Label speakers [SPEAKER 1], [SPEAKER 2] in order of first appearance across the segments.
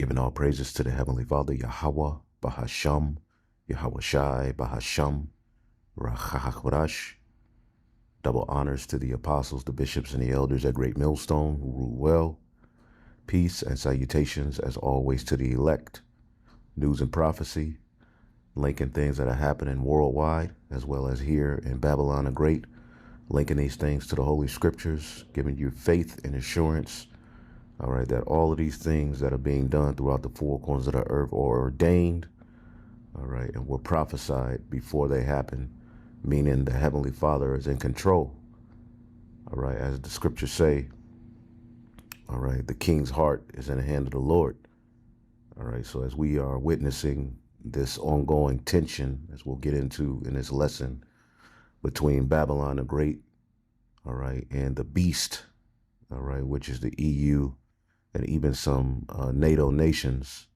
[SPEAKER 1] Giving all praises to the Heavenly Father, Yahweh, Bahasham, Yahweh Shai, Bahasham, Rahachwarash. Double honors to the apostles, the bishops, and the elders at Great Millstone who rule well. Peace and salutations, as always, to the elect. News and prophecy, linking things that are happening worldwide, as well as here in Babylon the Great, linking these things to the Holy Scriptures, giving you faith and assurance, all right, that all of these things that are being done throughout the four corners of the earth are ordained, all right, and were prophesied before they happen, meaning the Heavenly Father is in control, all right, as the Scriptures say, all right, the king's heart is in the hand of the Lord, all right, so as we are witnessing this ongoing tension, as we'll get into in this lesson, between Babylon the Great, all right, and the beast, all right, which is the EU and even some NATO nations.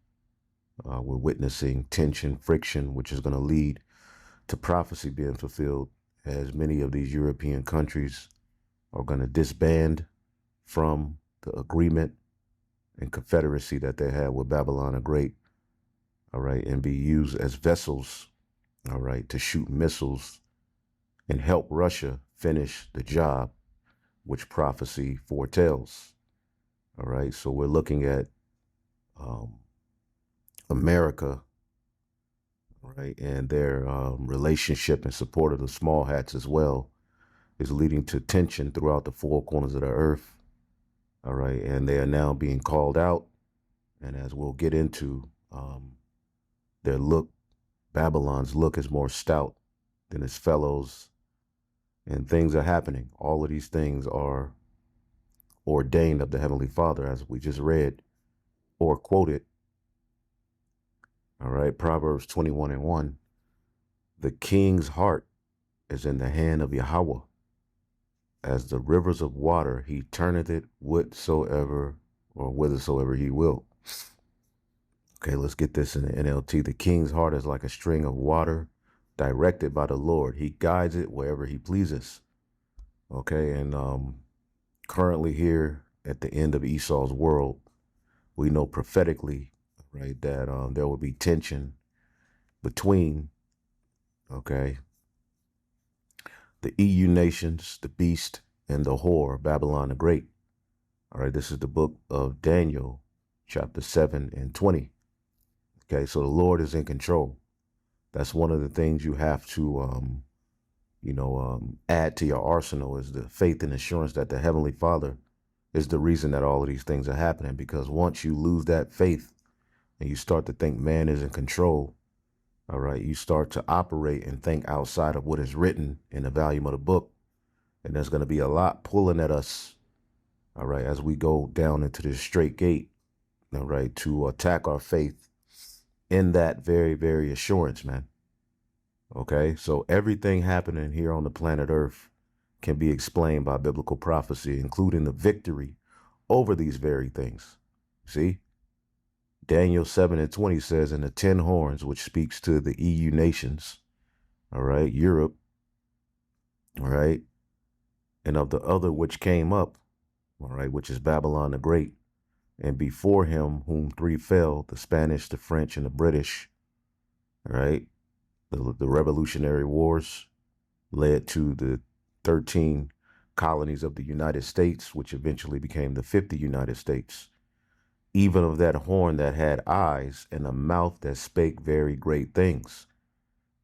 [SPEAKER 1] We're witnessing tension, friction, which is going to lead to prophecy being fulfilled, as many of these European countries are going to disband from the agreement and confederacy that they had with Babylon the Great, all right, and be used as vessels, all right, to shoot missiles and help Russia finish the job which prophecy foretells. All right, so we're looking at America, right, and their relationship and support of the small hats as well is leading to tension throughout the four corners of the earth. All right, and they are now being called out, and as we'll get into, their look, Babylon's look is more stout than its fellows, and things are happening. All of these things are ordained of the Heavenly Father, as we just read or quoted. All right, Proverbs 21:1. The king's heart is in the hand of Yahweh. As the rivers of water, he turneth it whatsoever or whithersoever he will. Okay, let's get this in the NLT. The king's heart is like a string of water directed by the Lord. He guides it wherever he pleases. Okay, and currently here at the end of Esau's world, we know prophetically, right, that there will be tension between, okay, the EU nations, the beast, and the whore, Babylon the Great. All right, this is the book of Daniel, chapter 7 and 20. Okay, so the Lord is in control. That's one of the things you have to, add to your arsenal, is the faith and assurance that the Heavenly Father is the reason that all of these things are happening. Because once you lose that faith and you start to think man is in control, all right, you start to operate and think outside of what is written in the volume of the book. And there's going to be a lot pulling at us, all right, as we go down into this straight gate, all right, to attack our faith in that very, very assurance, man. Okay, so everything happening here on the planet Earth can be explained by biblical prophecy, including the victory over these very things. See? Daniel 7 and 20 says, and the 10 horns, which speaks to the EU nations, all right, Europe, all right, and of the other which came up, all right, which is Babylon the Great, and before him whom three fell, the Spanish, the French, and the British, all right, the Revolutionary Wars led to the 13 colonies of the United States, which eventually became the 50 United States. Even of that horn that had eyes and a mouth that spake very great things.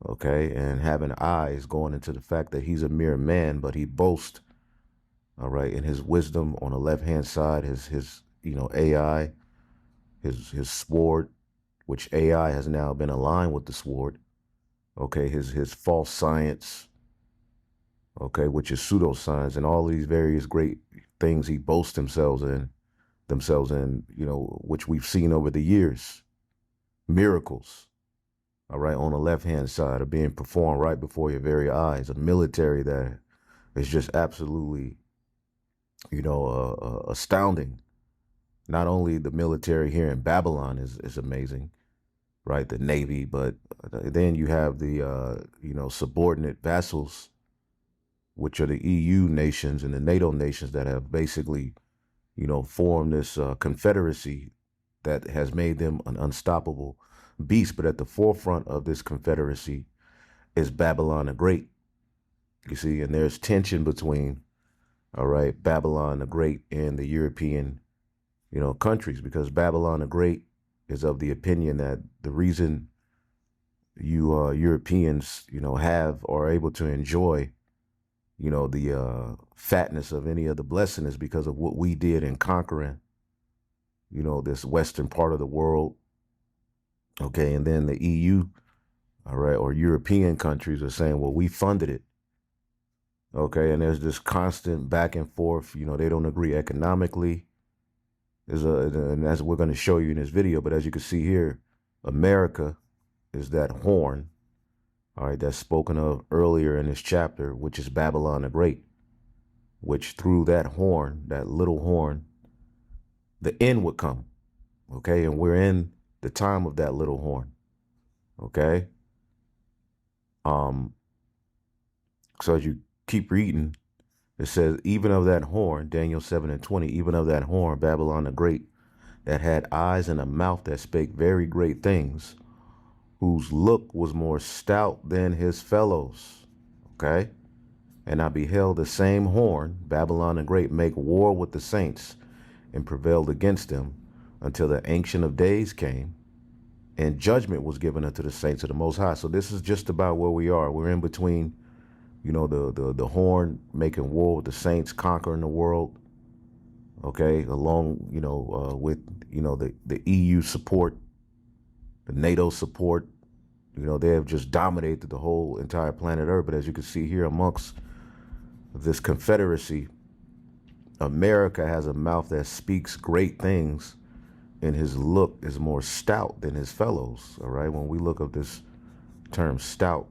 [SPEAKER 1] Okay, and having eyes going into the fact that he's a mere man, but he boasts, all right, in his wisdom on the left-hand side, his AI, his sword, which AI has now been aligned with the sword. Okay, his false science, okay, which is pseudoscience, and all these various great things he boasts themselves in, which we've seen over the years. Miracles, all right, on the left-hand side are being performed right before your very eyes. A military that is just absolutely, astounding. Not only the military here in Babylon is amazing, right, the Navy, but then you have the, subordinate vassals, which are the EU nations and the NATO nations that have basically, formed this confederacy, that has made them an unstoppable beast. But at the forefront of this confederacy is Babylon the Great. You see, and there's tension between, all right, Babylon the Great and the European, countries, because Babylon the Great is of the opinion that the reason you Europeans, have or are able to enjoy, the fatness of any of the blessing is because of what we did in conquering, this western part of the world. Okay, and then the EU, all right, or European countries are saying, well, we funded it. Okay, and there's this constant back and forth. They don't agree economically. And as we're going to show you in this video, but as you can see here, America is that horn, all right, that's spoken of earlier in this chapter, which is Babylon the Great, which through that horn, that little horn, the end would come. Okay, and we're in the time of that little horn. Okay. So as you keep reading, it says, even of that horn, Daniel 7:20, even of that horn, Babylon the Great, that had eyes and a mouth that spake very great things, whose look was more stout than his fellows. Okay. And I beheld the same horn, Babylon the Great, make war with the saints, and prevailed against them until the Ancient of Days came, and judgment was given unto the saints of the Most High. So this is just about where we are. We're in between, the horn making war with the saints, conquering the world. Okay, along, with, the EU support, the NATO support. They have just dominated the whole entire planet Earth. But as you can see here amongst this confederacy, America has a mouth that speaks great things, and his look is more stout than his fellows. All right, when we look up this term stout,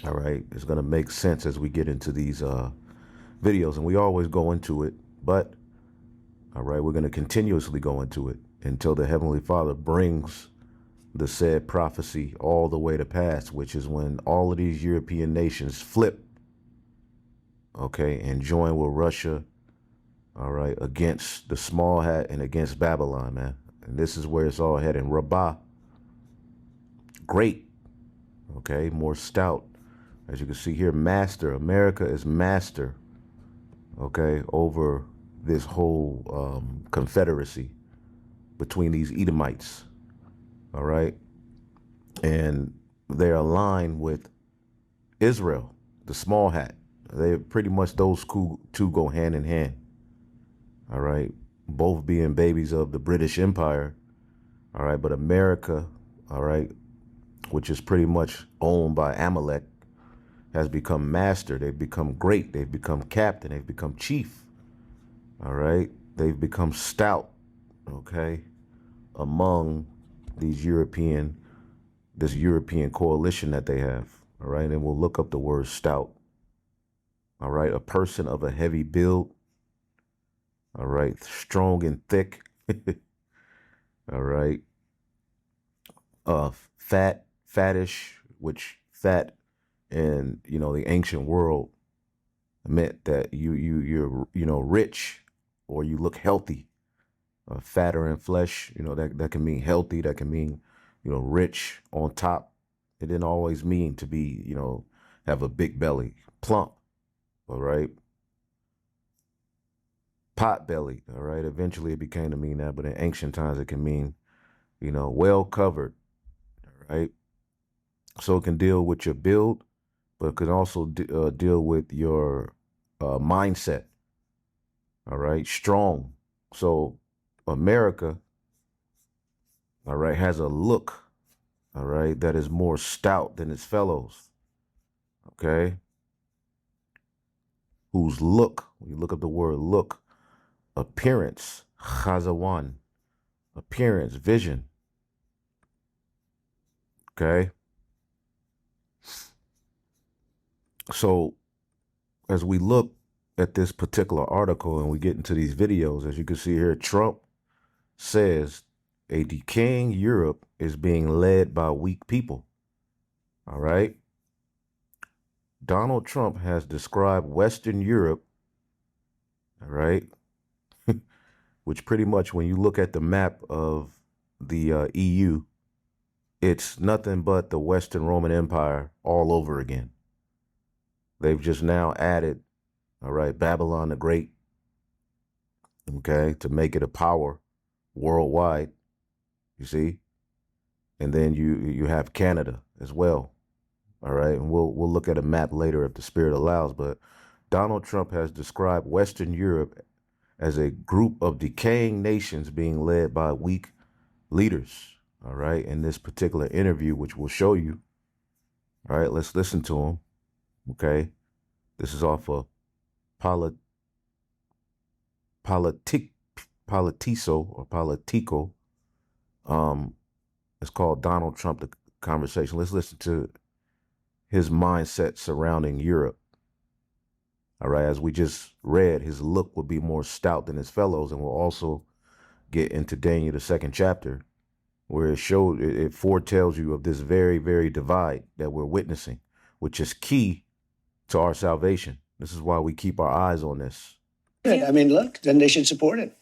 [SPEAKER 1] all right, it's going to make sense as we get into these videos, and we always go into it, but all right, we're going to continuously go into it until the Heavenly Father brings the said prophecy all the way to pass, which is when all of these European nations flip, okay, and join with Russia, all right, against the small hat and against Babylon, man. And this is where it's all heading. Rabbah, great, okay, more stout. As you can see here, master. America is master, okay, over this whole confederacy between these Edomites, all right? And they're aligned with Israel, the small hat. They pretty much, those two go hand in hand, all right? Both being babies of the British Empire, all right? But America, all right, which is pretty much owned by Amalek, has become master. They've become great. They've become captain. They've become chief. All right. They've become stout. Okay. Among this European coalition that they have. All right. And we'll look up the word stout. All right. A person of a heavy build. All right. Strong and thick. All right. Fattish, which fat in, the ancient world meant that you're rich, or you look healthy. Fatter in flesh, that can mean healthy. That can mean, rich on top. It didn't always mean to be, have a big belly, plump. All right. Pot belly. All right. Eventually it became to mean that, but in ancient times it can mean, well covered. All right. So it can deal with your build, but it can also deal with your mindset. All right. Strong. So America, all right, has a look, all right, that is more stout than its fellows. Okay. Whose look, when you look up the word look, appearance, chazawan, appearance, vision. Okay. So as we look at this particular article and we get into these videos, as you can see here, Trump says a decaying Europe is being led by weak people. All right. Donald Trump has described Western Europe, all right, which pretty much when you look at the map of the EU, it's nothing but the Western Roman Empire all over again. They've just now added, all right, Babylon the Great, okay, to make it a power worldwide, you see? And then you have Canada as well, all right? And we'll look at a map later if the spirit allows, but Donald Trump has described Western Europe as a group of decaying nations being led by weak leaders, all right, in this particular interview, which we'll show you. All right, let's listen to him, okay? This is off of Politico or Politico. It's called Donald Trump, the conversation. Let's listen to his mindset surrounding Europe. All right, as we just read, his look would be more stout than his fellows, and we'll also get into Daniel, the 2nd chapter, where it foretells you of this very, very divide that we're witnessing, which is key to our salvation. This is why we keep our eyes on this.
[SPEAKER 2] I mean, look, then they should support it.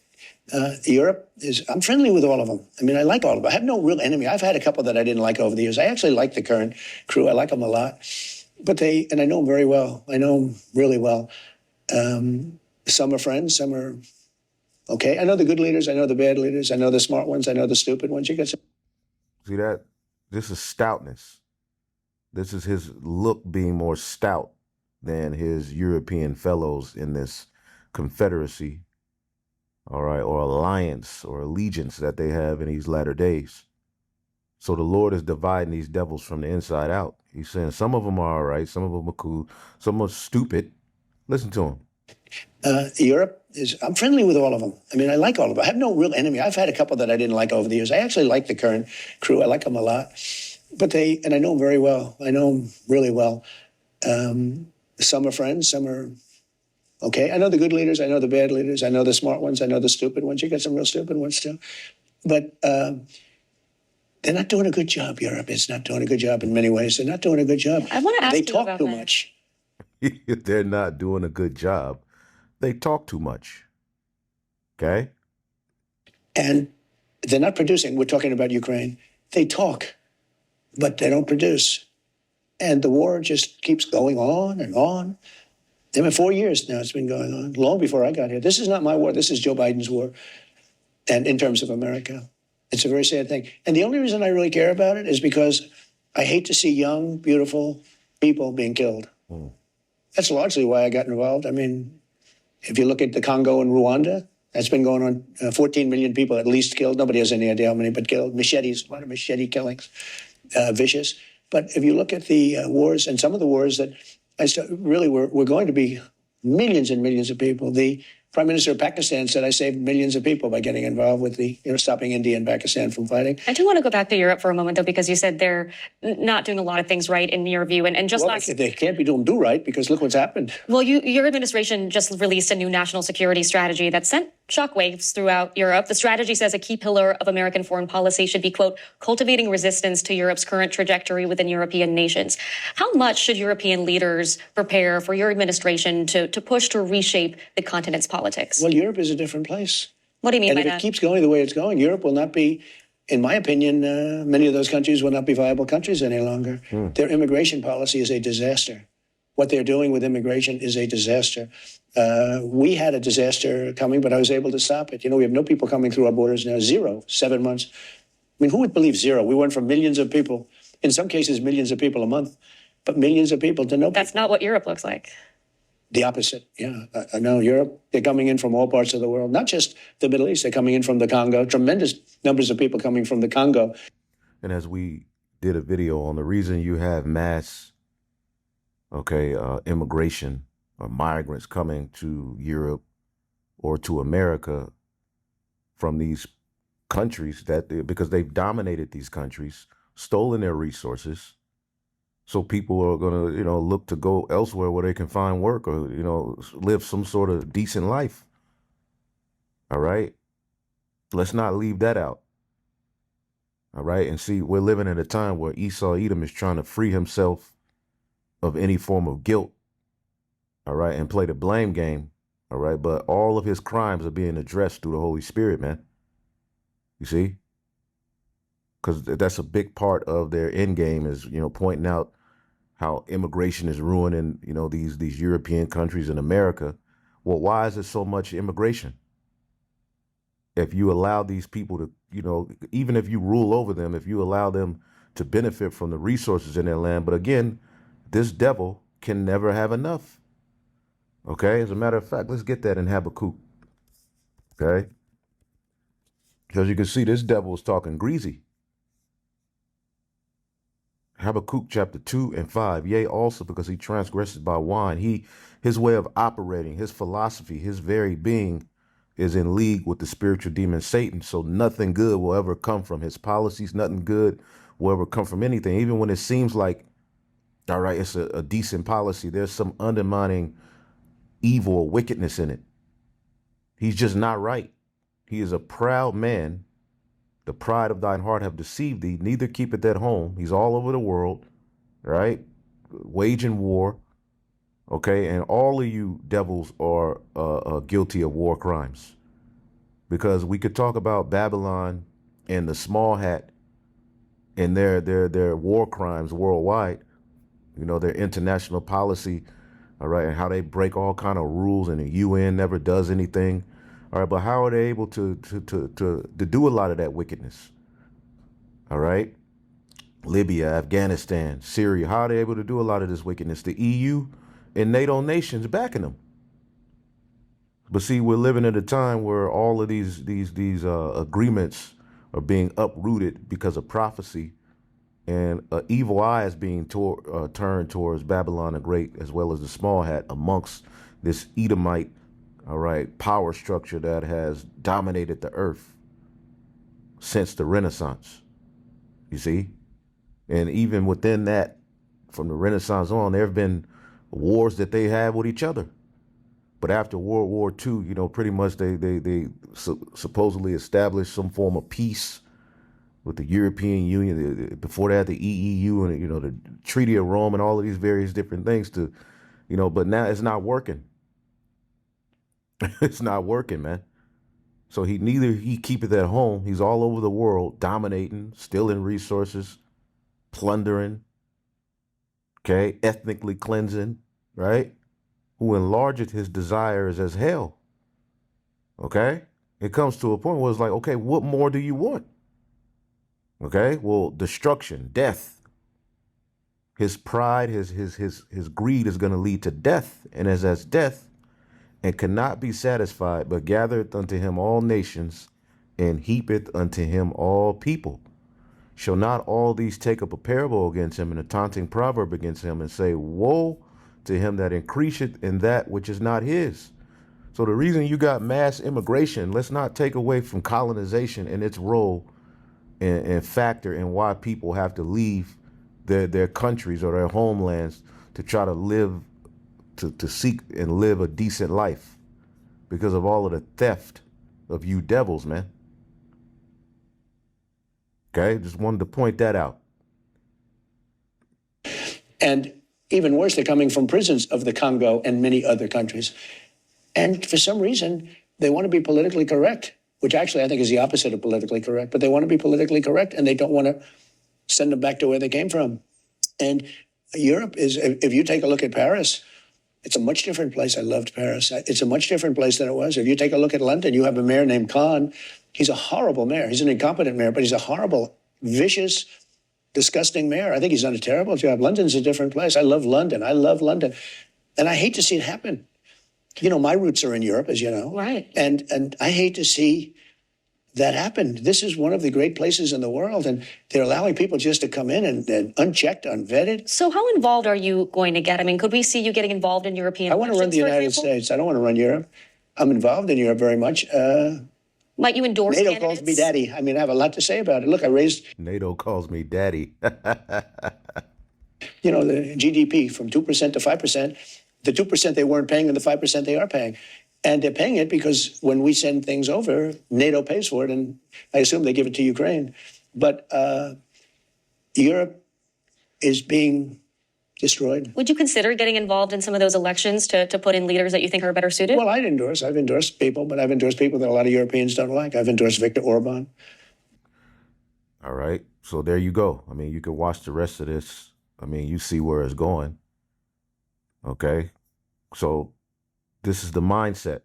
[SPEAKER 2] Europe I'm friendly with all of them. I mean, I like all of them. I have no real enemy. I've had a couple that I didn't like over the years. I actually like the current crew. I like them a lot. But and I know them very well. I know them really well. Some are friends, some are okay. I know the good leaders. I know the bad leaders. I know the smart ones. I know the stupid ones. You get some.
[SPEAKER 1] See that? This is stoutness. This is his look being more stout than his European fellows in this confederacy, all right, or alliance or allegiance that they have in these latter days. So the Lord is dividing these devils from the inside out. He's saying some of them are all right, some of them are cool, some are stupid. Listen to him.
[SPEAKER 2] Europe I'm friendly with all of them. I mean, I like all of them. I have no real enemy. I've had a couple that I didn't like over the years. I actually like the current crew. I like them a lot. But and I know them very well. I know them really well. Some are friends, some are okay. I know the good leaders. I know the bad leaders. I know the smart ones. I know the stupid ones. You got some real stupid ones too. But they're not doing a good job. Europe is not doing a good job in many ways. They're not doing a good job.
[SPEAKER 3] I want to ask
[SPEAKER 2] They
[SPEAKER 3] you
[SPEAKER 2] talk
[SPEAKER 3] about
[SPEAKER 2] too
[SPEAKER 3] that.
[SPEAKER 2] much.
[SPEAKER 1] They're not doing a good job. They talk too much. Okay?
[SPEAKER 2] And they're not producing. We're talking about Ukraine. They talk, but they don't produce. And the war just keeps going on and on. I mean, 4 years now it's been going on, long before I got here. This is not my war. This is Joe Biden's war. And in terms of America, it's a very sad thing. And the only reason I really care about it is because I hate to see young, beautiful people being killed. That's largely why I got involved. I mean, if you look at the Congo and Rwanda, that's been going on. 14 million people at least killed. Nobody has any idea how many, but killed. Machetes, a lot of machete killings, vicious. But if you look at the wars and some of the wars that really we're going to be millions and millions of people. The Prime Minister of Pakistan said I saved millions of people by getting involved with stopping India and Pakistan from fighting.
[SPEAKER 3] I do want to go back to Europe for a moment, though, because you said they're not doing a lot of things right in your view. And just
[SPEAKER 2] well, they can't be doing do right because look what's happened.
[SPEAKER 3] Well, your administration just released a new national security strategy that sent shockwaves throughout Europe. The strategy says a key pillar of American foreign policy should be, quote, cultivating resistance to Europe's current trajectory within European nations. How much should European leaders prepare for your administration to push to reshape the continent's politics?
[SPEAKER 2] Well, Europe is a different place.
[SPEAKER 3] What do you mean by
[SPEAKER 2] that? And
[SPEAKER 3] that?
[SPEAKER 2] if it keeps going the way it's going, Europe will not be, in my opinion, many of those countries will not be viable countries any longer. Their immigration policy is a disaster. What they're doing with immigration is a disaster. We had a disaster coming, but I was able to stop it. You know, we have no people coming through our borders now, 0, 7 months. I mean, who would believe 0? We went from millions of people, in some cases, millions of people a month, but millions of people to no people.
[SPEAKER 3] That's not what Europe looks like.
[SPEAKER 2] The opposite, yeah. I know Europe, they're coming in from all parts of the world, not just the Middle East. They're coming in from the Congo, tremendous numbers of people coming from the Congo.
[SPEAKER 1] And as we did a video on the reason you have mass, immigration or migrants coming to Europe or to America from these countries because they've dominated these countries, stolen their resources. So people are going to, look to go elsewhere where they can find work or, live some sort of decent life. All right. Let's not leave that out. All right. And see, we're living in a time where Esau Edom is trying to free himself of any form of guilt. All right. And play the blame game All right. But all of his crimes are being addressed through the Holy Spirit, man. You see? Because that's a big part of their end game is, pointing out how immigration is ruining, these European countries and America. Well, why is there so much immigration? If you allow these people to, even if you rule over them, if you allow them to benefit from the resources in their land. But again, this devil can never have enough. Okay. As a matter of fact, let's get that in Habakkuk. Okay. Because you can see this devil is talking greasy. Habakkuk chapter 2 and 5. Yea, also because he transgresses by wine. His way of operating, his philosophy, his very being is in league with the spiritual demon Satan. So nothing good will ever come from his policies. Nothing good will ever come from anything. Even when it seems like, all right, it's a decent policy, there's some undermining evil or wickedness in it. He's just not right. He is a proud man. The pride of thine heart have deceived thee. Neither keepeth at home. He's all over the world, right? Waging war. Okay. And all of you devils are guilty of war crimes, because we could talk about Babylon and the small hat and their war crimes worldwide, their international policy. All right. And how they break all kind of rules and the UN never does anything. All right, but how are they able to do a lot of that wickedness? All right, Libya, Afghanistan, Syria. How are they able to do a lot of this wickedness? The EU and NATO nations backing them. But see, we're living at a time where all of these agreements are being uprooted because of prophecy, and an evil eye is being turned towards Babylon the Great as well as the small hat amongst this Edomite, all right, power structure that has dominated the earth since the Renaissance, you see? And even within that, from the Renaissance on, there have been wars that they have with each other. But after World War II, pretty much they supposedly established some form of peace with the European Union. Before that, the EEU and, the Treaty of Rome and all of these various different things but now it's not working. It's not working, man. So he keepeth at home. He's all over the world, dominating, stealing resources, plundering, okay, ethnically cleansing, right? Who enlargeth his desires as hell. Okay? It comes to a point where it's like, okay, what more do you want? Okay? Well, destruction, death. His pride, his greed is going to lead to death. And as death, and cannot be satisfied, but gathereth unto him all nations, and heapeth unto him all people. Shall not all these take up a parable against him and a taunting proverb against him, and say, woe to him that increaseth in that which is not his? So the reason you got mass immigration, let's not take away from colonization and its role and factor in why people have to leave their countries or their homelands to try to live, to seek and live a decent life, because of all of the theft of you devils, man. Okay, just wanted to point that out.
[SPEAKER 2] And even worse, they're coming from prisons of the Congo and many other countries. And for some reason, they want to be politically correct, which actually I think is the opposite of politically correct, but they want to be politically correct and they don't want to send them back to where they came from. And Europe is, if you take a look at Paris, it's a much different place. I loved Paris. It's a much different place than it was. If you take a look at London, you have a mayor named Khan. He's a horrible mayor. He's an incompetent mayor, but he's a horrible, vicious, disgusting mayor. I think he's done a terrible job. London's a different place. I love London. I love London. And I hate to see it happen. My roots are in Europe, as you know.
[SPEAKER 3] Right.
[SPEAKER 2] And I hate to see that happen. This is one of the great places in the world, and they're allowing people just to come in and unchecked, unvetted.
[SPEAKER 3] So how involved are you going to get? I mean, could we see you getting involved in European
[SPEAKER 2] I want to run the United States. I don't want to run Europe. I'm involved in Europe very much.
[SPEAKER 3] Might you endorse
[SPEAKER 2] NATO
[SPEAKER 3] candidates?
[SPEAKER 2] calls me daddy. I mean, I have a lot to say about it. Look,
[SPEAKER 1] NATO calls me daddy.
[SPEAKER 2] the GDP from 2% to 5%. The 2% they weren't paying and the 5% they are paying. And they're paying it because when we send things over, NATO pays for it, and I assume they give it to Ukraine. But Europe is being destroyed.
[SPEAKER 3] Would you consider getting involved in some of those elections to put in leaders that you think are better suited?
[SPEAKER 2] Well, I've endorsed people, but I've endorsed people that a lot of Europeans don't like. I've endorsed Viktor Orban.
[SPEAKER 1] All right. So there you go. I mean, you can watch the rest of this. I mean, you see where it's going. Okay. So this is the mindset.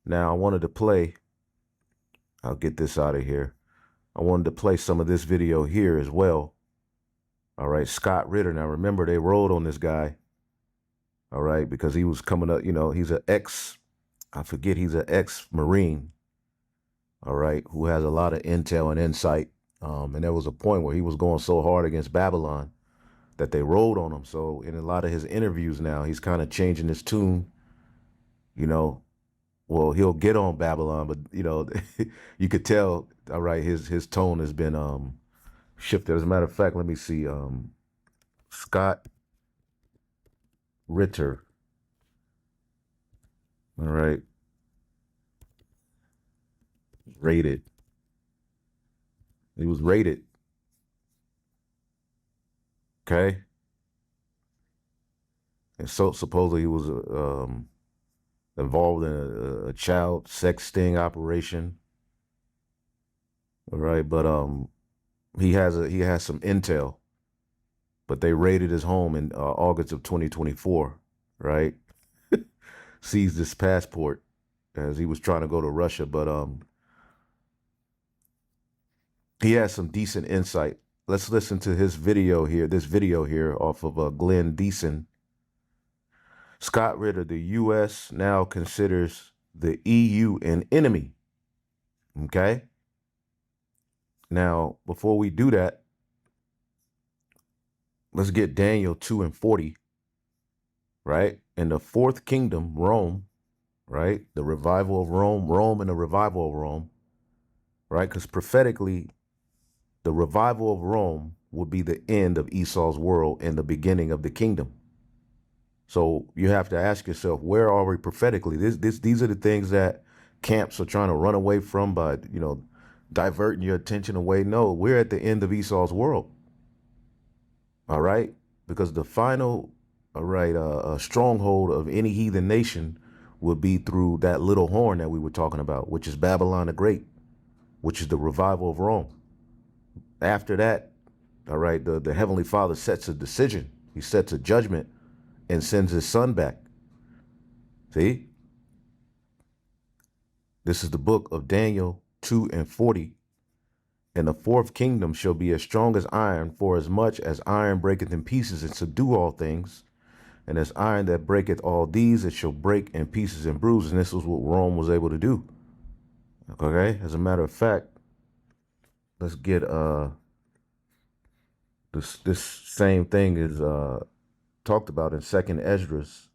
[SPEAKER 1] Now, I wanted to play, I'll get this out of here. I wanted to play some of this video here as well. All right. Scott Ritter. Now, remember, they rolled on this guy. All right. Because he was coming up, he's an he's an ex-Marine. All right. Who has a lot of intel and insight. And there was a point where he was going so hard against Babylon that they rolled on him. So in a lot of his interviews now, he's kind of changing his tune. Well, he'll get on Babylon, but you could tell. All right, his tone has been shifted. As a matter of fact, let me see. Scott Ritter. All right, rated. He was rated. Okay. And so supposedly he was involved in a child sex sting operation. All right, but he has some intel. But they raided his home in August of 2024, right? Seized his passport as he was trying to go to Russia, but he has some decent insight. Let's listen to his video here, this video here off of Glenn Deason. Scott Ritter, the U.S. now considers the EU an enemy. Okay? Now, before we do that, let's get Daniel 2:40, right? In the fourth kingdom, Rome, right? The revival of Rome and the revival of Rome, right? Because prophetically, the revival of Rome would be the end of Esau's world and the beginning of the kingdom. So you have to ask yourself, where are we prophetically? These are the things that camps are trying to run away from by, diverting your attention away. No, we're at the end of Esau's world. All right? Because the final, stronghold of any heathen nation would be through that little horn that we were talking about, which is Babylon the Great, which is the revival of Rome. After that, all right, the Heavenly Father sets a decision. He sets a judgment and sends his son back. See? This is the book of Daniel 2:40. And the fourth kingdom shall be as strong as iron, for as much as iron breaketh in pieces and subdue all things. And as iron that breaketh all these, it shall break in pieces and bruises. And this was what Rome was able to do. Okay? As a matter of fact, let's get this same thing is talked about in 2nd Esdras,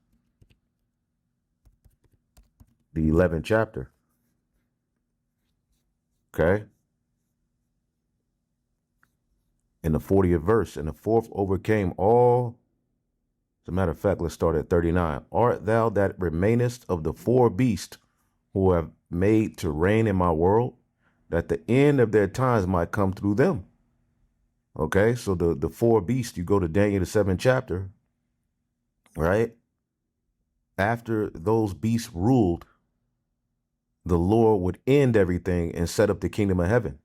[SPEAKER 1] the 11th chapter. Okay? In the 40th verse, and the fourth overcame all. As a matter of fact, let's start at 39. Art thou that remainest of the four beasts who have made to reign in my world, that the end of their times might come through them? Okay, so the four beasts, you go to Daniel the 7th chapter, right? After those beasts ruled, the Lord would end everything and set up the kingdom of heaven.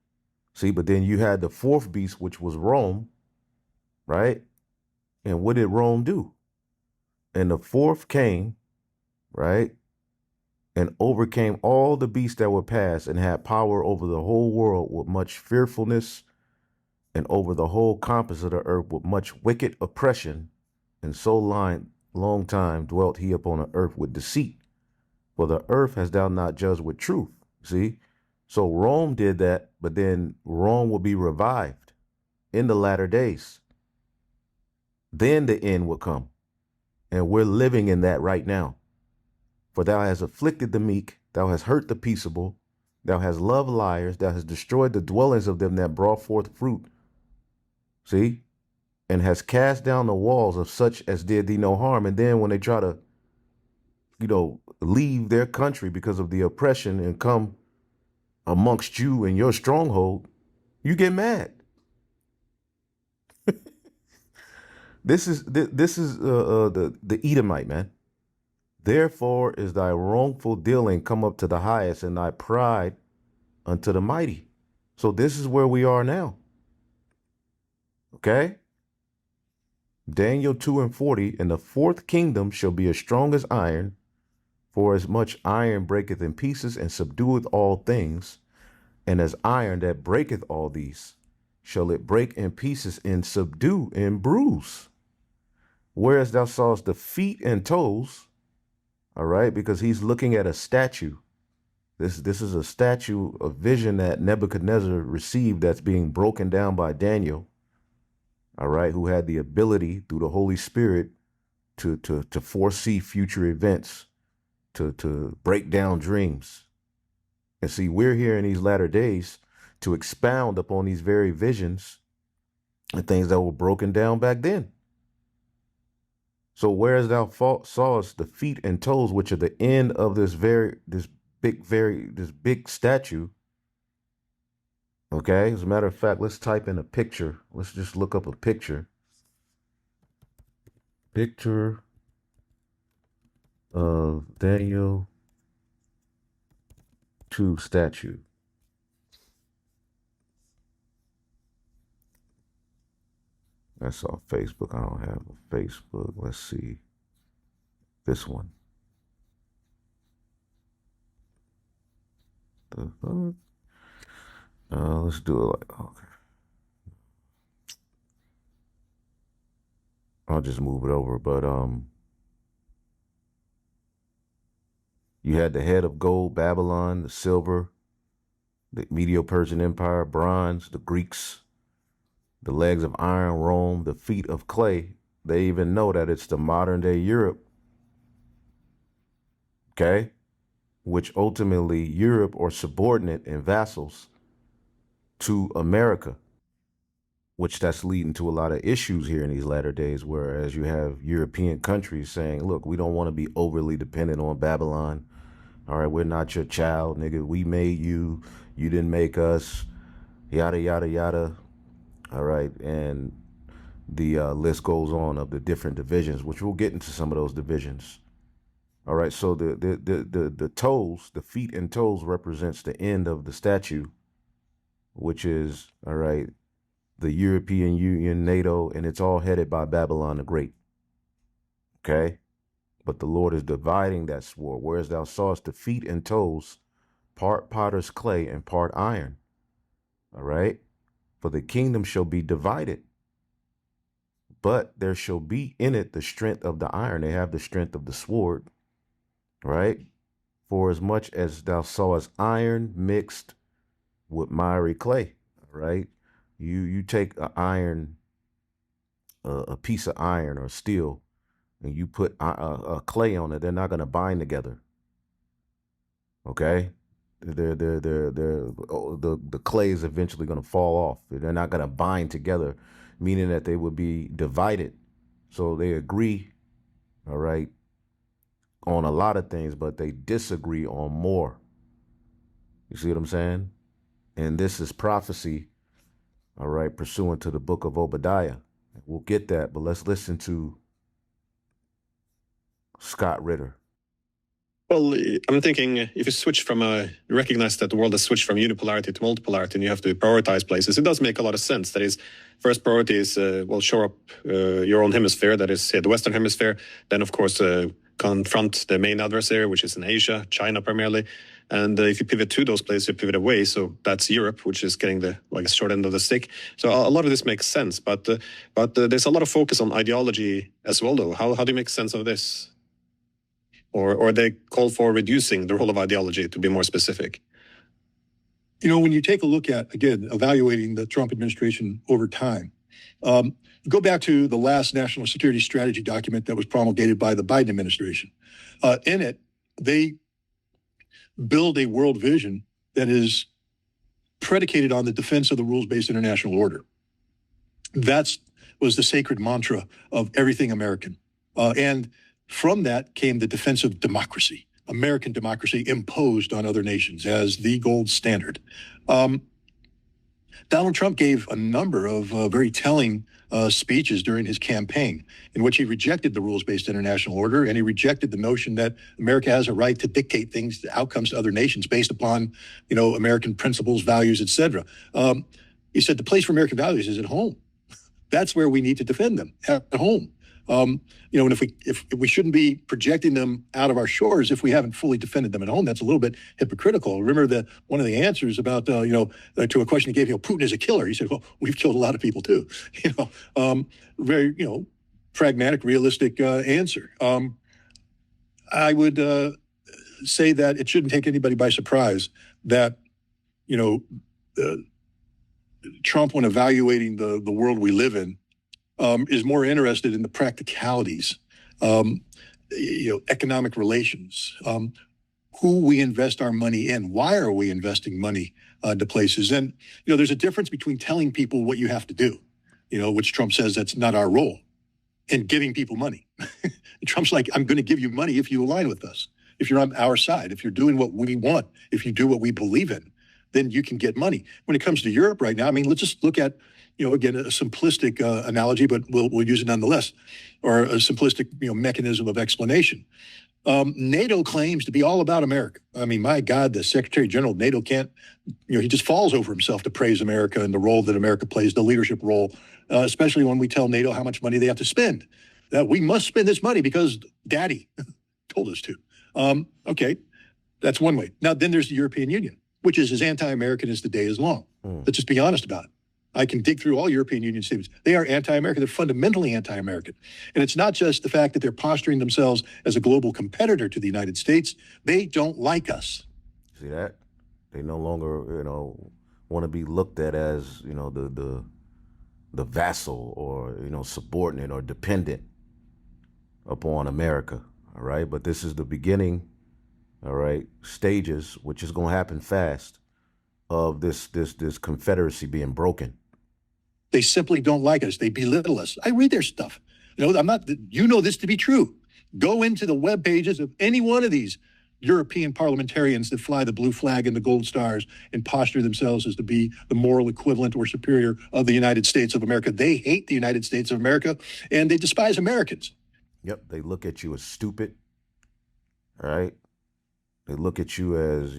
[SPEAKER 1] See, but then you had the fourth beast, which was Rome, right? And what did Rome do? And the fourth came, right? And overcame all the beasts that were past and had power over the whole world with much fearfulness, and over the whole compass of the earth with much wicked oppression. And so long time dwelt he upon the earth with deceit. For the earth hast thou not judged with truth. See? So Rome did that, but then Rome will be revived in the latter days. Then the end will come. And we're living in that right now. For thou hast afflicted the meek, thou hast hurt the peaceable, thou hast loved liars, thou hast destroyed the dwellings of them that brought forth fruit. See? And has cast down the walls of such as did thee no harm. And then when they try to, leave their country because of the oppression and come amongst you in your stronghold, you get mad. This is the Edomite, man. Therefore is thy wrongful dealing come up to the highest, and thy pride unto the mighty. So this is where we are now. Okay? Daniel 2:40, and the fourth kingdom shall be as strong as iron, for as much iron breaketh in pieces and subdueth all things, and as iron that breaketh all these, shall it break in pieces and subdue and bruise. Whereas thou sawest the feet and toes, all right, because he's looking at a statue. This is a statue, a vision that Nebuchadnezzar received that's being broken down by Daniel, all right, who had the ability through the Holy Spirit to foresee future events, to break down dreams. And see, we're here in these latter days to expound upon these very visions and things that were broken down back then. So whereas thou sawest the feet and toes, which are the end of this big statue. Okay, as a matter of fact, let's type in a picture. Let's just look up a picture. Picture of Daniel 2 statue. That's off Facebook. I don't have a Facebook. Let's see. This one. The fuck? Let's do it like, okay. I'll just move it over, but you had the head of gold, Babylon, the silver, the Medo-Persian Empire, bronze, the Greeks, the legs of iron, Rome, the feet of clay. They even know that it's the modern day Europe. Okay? Which ultimately Europe are subordinate and vassals to America, which that's leading to a lot of issues here in these latter days, whereas you have European countries saying, look, we don't want to be overly dependent on Babylon. All right, we're not your child, nigga. We made you. You didn't make us. Yada, yada, yada. All right, and the list goes on of the different divisions, which we'll get into some of those divisions. All right, so the toes, the feet and toes represents the end of the statue, which is, all right, the European Union, NATO, and it's all headed by Babylon the Great. Okay? But the Lord is dividing that sword, whereas thou sawest the feet and toes, part potter's clay and part iron. All right? For the kingdom shall be divided, but there shall be in it the strength of the iron. They have the strength of the sword, right? For as much as thou sawest iron mixed with miry clay, right? You take a iron, a piece of iron or steel, and you put a clay on it, they're not going to bind together. Okay? The clay is eventually going to fall off. They're not going to bind together, meaning that they would be divided. So they agree, all right, on a lot of things, but they disagree on more. You see what I'm saying? And this is prophecy, all right, pursuant to the book of Obadiah. We'll get that, but let's listen to Scott Ritter.
[SPEAKER 4] Well, I'm thinking if you switch from you recognize that the world has switched from unipolarity to multipolarity and you have to prioritize places, it does make a lot of sense. That is, first priority is, well, shore up your own hemisphere, that is the Western hemisphere. Then, of course, confront the main adversary, which is in Asia, China primarily. And if you pivot to those places, you pivot away. So that's Europe, which is getting the short end of the stick. So a lot of this makes sense. But there's a lot of focus on ideology as well, though. How do you make sense of this? Or they call for reducing the role of ideology, to be more specific?
[SPEAKER 5] You know, when you take a look at, again, evaluating the Trump administration over time, go back to the last national security strategy document that was promulgated by the Biden administration. In it, they build a world vision that is predicated on the defense of the rules-based international order. That was the sacred mantra of everything American. And from that came the defense of democracy, American democracy imposed on other nations as the gold standard. Donald Trump gave a number of very telling speeches during his campaign in which he rejected the rules-based international order, and he rejected the notion that America has a right to dictate things, outcomes to other nations based upon, American principles, values, etc. He said the place for American values is at home. That's where we need to defend them, at home. And if we shouldn't be projecting them out of our shores if we haven't fully defended them at home, that's a little bit hypocritical. Remember that one of the answers about to a question he gave, Putin is a killer. He said, well, we've killed a lot of people too. Very pragmatic, realistic answer. I would say that it shouldn't take anybody by surprise that Trump, when evaluating the world we live in, is more interested in the practicalities, economic relations, who we invest our money in, why are we investing money to places. And, there's a difference between telling people what you have to do, which Trump says that's not our role, and giving people money. Trump's like, I'm going to give you money if you align with us, if you're on our side, if you're doing what we want, if you do what we believe in, then you can get money. When it comes to Europe right now, let's just look at, again, a simplistic analogy, but we'll use it nonetheless, or a simplistic, mechanism of explanation. NATO claims to be all about America. My God, the Secretary General of NATO can't, he just falls over himself to praise America and the role that America plays, the leadership role, especially when we tell NATO how much money they have to spend. That we must spend this money because Daddy told us to. Okay, that's one way. Now, then there's the European Union, which is as anti-American as the day is long. Let's just be honest about it. I can dig through all European Union statements. They are anti-American. They're fundamentally anti-American. And it's not just the fact that they're posturing themselves as a global competitor to the United States. They don't like us.
[SPEAKER 1] See that? They no longer, want to be looked at as, the vassal or, subordinate or dependent upon America. All right. But this is the beginning, all right, stages, which is going to happen fast, of this confederacy being broken.
[SPEAKER 5] They simply don't like us. They belittle us. I read their stuff. I'm not, this to be true. Go into the web pages of any one of these European parliamentarians that fly the blue flag and the gold stars and posture themselves as to be the moral equivalent or superior of the United States of America. They hate the United States of America and they despise Americans.
[SPEAKER 1] Yep. They look at you as stupid. All right. They look at you as,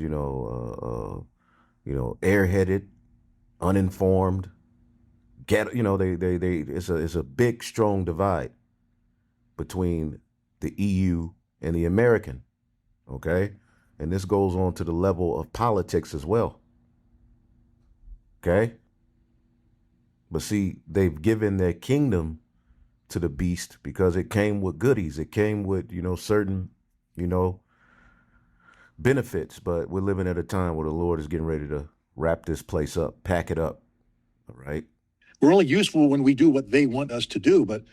[SPEAKER 1] airheaded, uninformed. It's a big, strong divide between the EU and the American. Okay. And this goes on to the level of politics as well. Okay. But see, they've given their kingdom to the beast because it came with goodies. It came with, certain, benefits. But we're living at a time where the Lord is getting ready to wrap this place up, pack it up. All right.
[SPEAKER 5] We're only useful when we do what they want us to do, but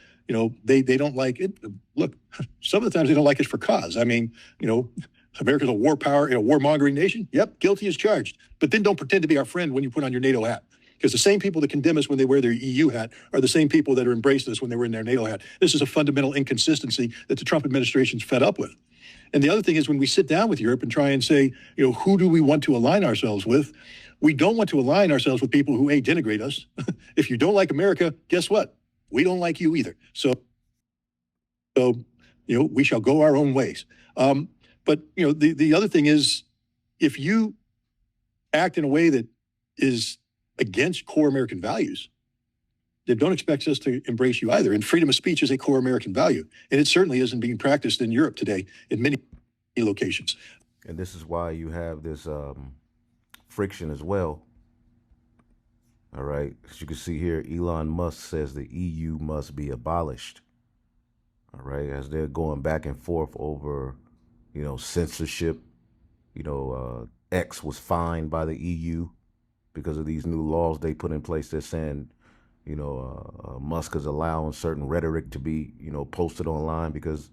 [SPEAKER 5] they don't like it. Look, some of the times they don't like it for cause. America's a war power, a warmongering nation. Yep, guilty as charged. But then don't pretend to be our friend when you put on your NATO hat. Because the same people that condemn us when they wear their EU hat are the same people that are embracing us when they wear their NATO hat. This is a fundamental inconsistency that the Trump administration's fed up with. And the other thing is when we sit down with Europe and try and say, who do we want to align ourselves with? We don't want to align ourselves with people who, denigrate us. If you don't like America, guess what? We don't like you either. So we shall go our own ways. But the other thing is, if you act in a way that is against core American values, then don't expect us to embrace you either. And freedom of speech is a core American value. And it certainly isn't being practiced in Europe today in many locations.
[SPEAKER 1] And this is why you have this friction as well. All right. As you can see here, Elon Musk says the EU must be abolished. All right. As they're going back and forth over, censorship. X was fined by the EU because of these new laws they put in place. They're saying, Musk is allowing certain rhetoric to be, posted online because,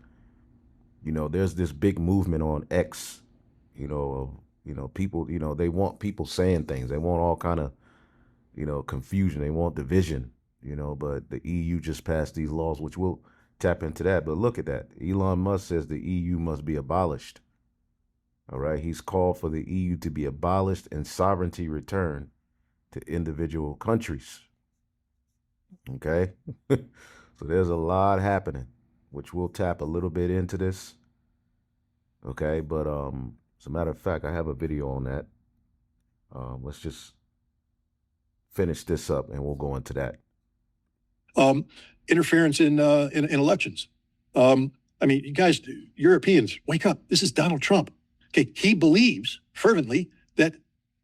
[SPEAKER 1] there's this big movement on X, people, they want people saying things. They want all kind of, confusion. They want division, but the EU just passed these laws, which we'll tap into that. But look at that. Elon Musk says the EU must be abolished. All right. He's called for the EU to be abolished and sovereignty returned to individual countries. Okay? So there's a lot happening, which we'll tap a little bit into this. Okay, but as a matter of fact, I have a video on that. Let's just finish this up and we'll go into that.
[SPEAKER 5] Interference in elections. I mean, you guys, Europeans, wake up. This is Donald Trump. Okay, he believes fervently that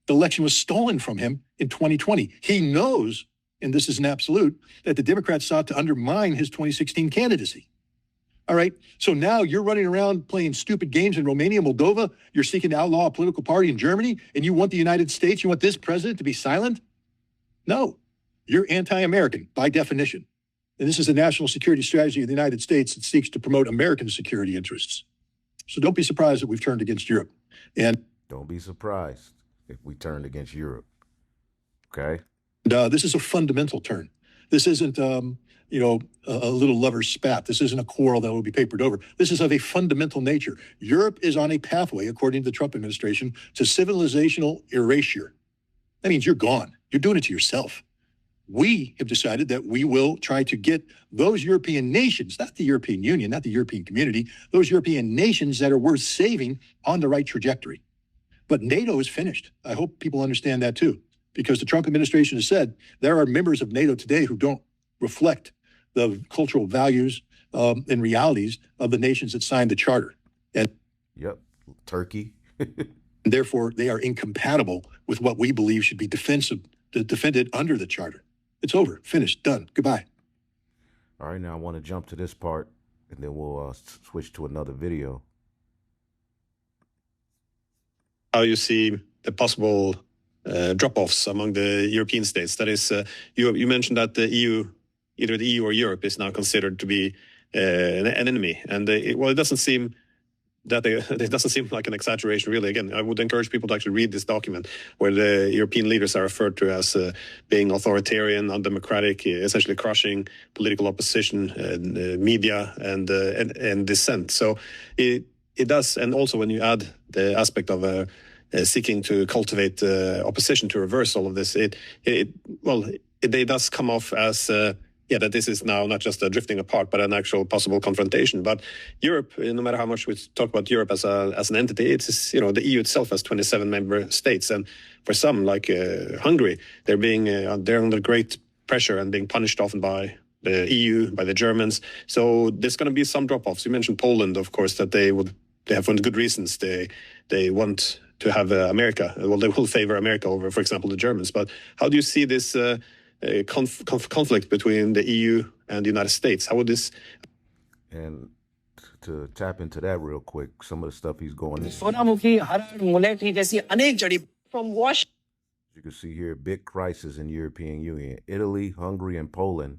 [SPEAKER 5] the election was stolen from him in 2020. He knows, and this is an absolute, that the Democrats sought to undermine his 2016 candidacy. All right, so now you're running around playing stupid games in Romania, Moldova. You're seeking to outlaw a political party in Germany, and you want the United States, you want this president to be silent? No, you're anti-American by definition. And this is a national security strategy of the United States that seeks to promote American security interests. So don't be surprised that we've turned against Europe. And
[SPEAKER 1] don't be surprised if we turned against Europe. Okay?
[SPEAKER 5] This is a fundamental turn. This isn't, a little lover's spat. This isn't a quarrel that will be papered over. This is of a fundamental nature. Europe is on a pathway, according to the Trump administration, to civilizational erasure. That means you're gone. You're doing it to yourself. We have decided that we will try to get those European nations, not the European Union, not the European community, those European nations that are worth saving on the right trajectory. But NATO is finished. I hope people understand that too, because the Trump administration has said there are members of NATO today who don't reflect the cultural values and realities of the nations that signed the charter. And
[SPEAKER 1] yep, Turkey.
[SPEAKER 5] Therefore, they are incompatible with what we believe should be defended under the charter. It's over, finished, done, goodbye.
[SPEAKER 1] All right, now I want to jump to this part, and then we'll switch to another video.
[SPEAKER 4] How you see the possible drop-offs among the European states? That is, you mentioned that the EU, either the EU or Europe, is now considered to be an enemy, and it doesn't seem that it doesn't seem like an exaggeration, really. Again, I would encourage people to actually read this document, where the European leaders are referred to as being authoritarian, undemocratic, essentially crushing political opposition, media, and dissent. So it does, and also when you add the aspect of seeking to cultivate opposition to reverse all of this, it does come off as that this is now not just a drifting apart, but an actual possible confrontation. But Europe, no matter how much we talk about Europe as an entity, it's the EU itself has 27 member states, and for some, like Hungary, they're under great pressure and being punished often by the EU, by the Germans. So there's going to be some drop-offs. You mentioned Poland, of course, that they have for good reasons. They want to have America. Well, they will favor America over, for example, the Germans. But how do you see this conflict between the EU and the United States? How would this...
[SPEAKER 1] And to tap into that real quick, some of the stuff he's going into.
[SPEAKER 6] From Washington.
[SPEAKER 1] You can see here, big crisis in European Union. Italy, Hungary, and Poland,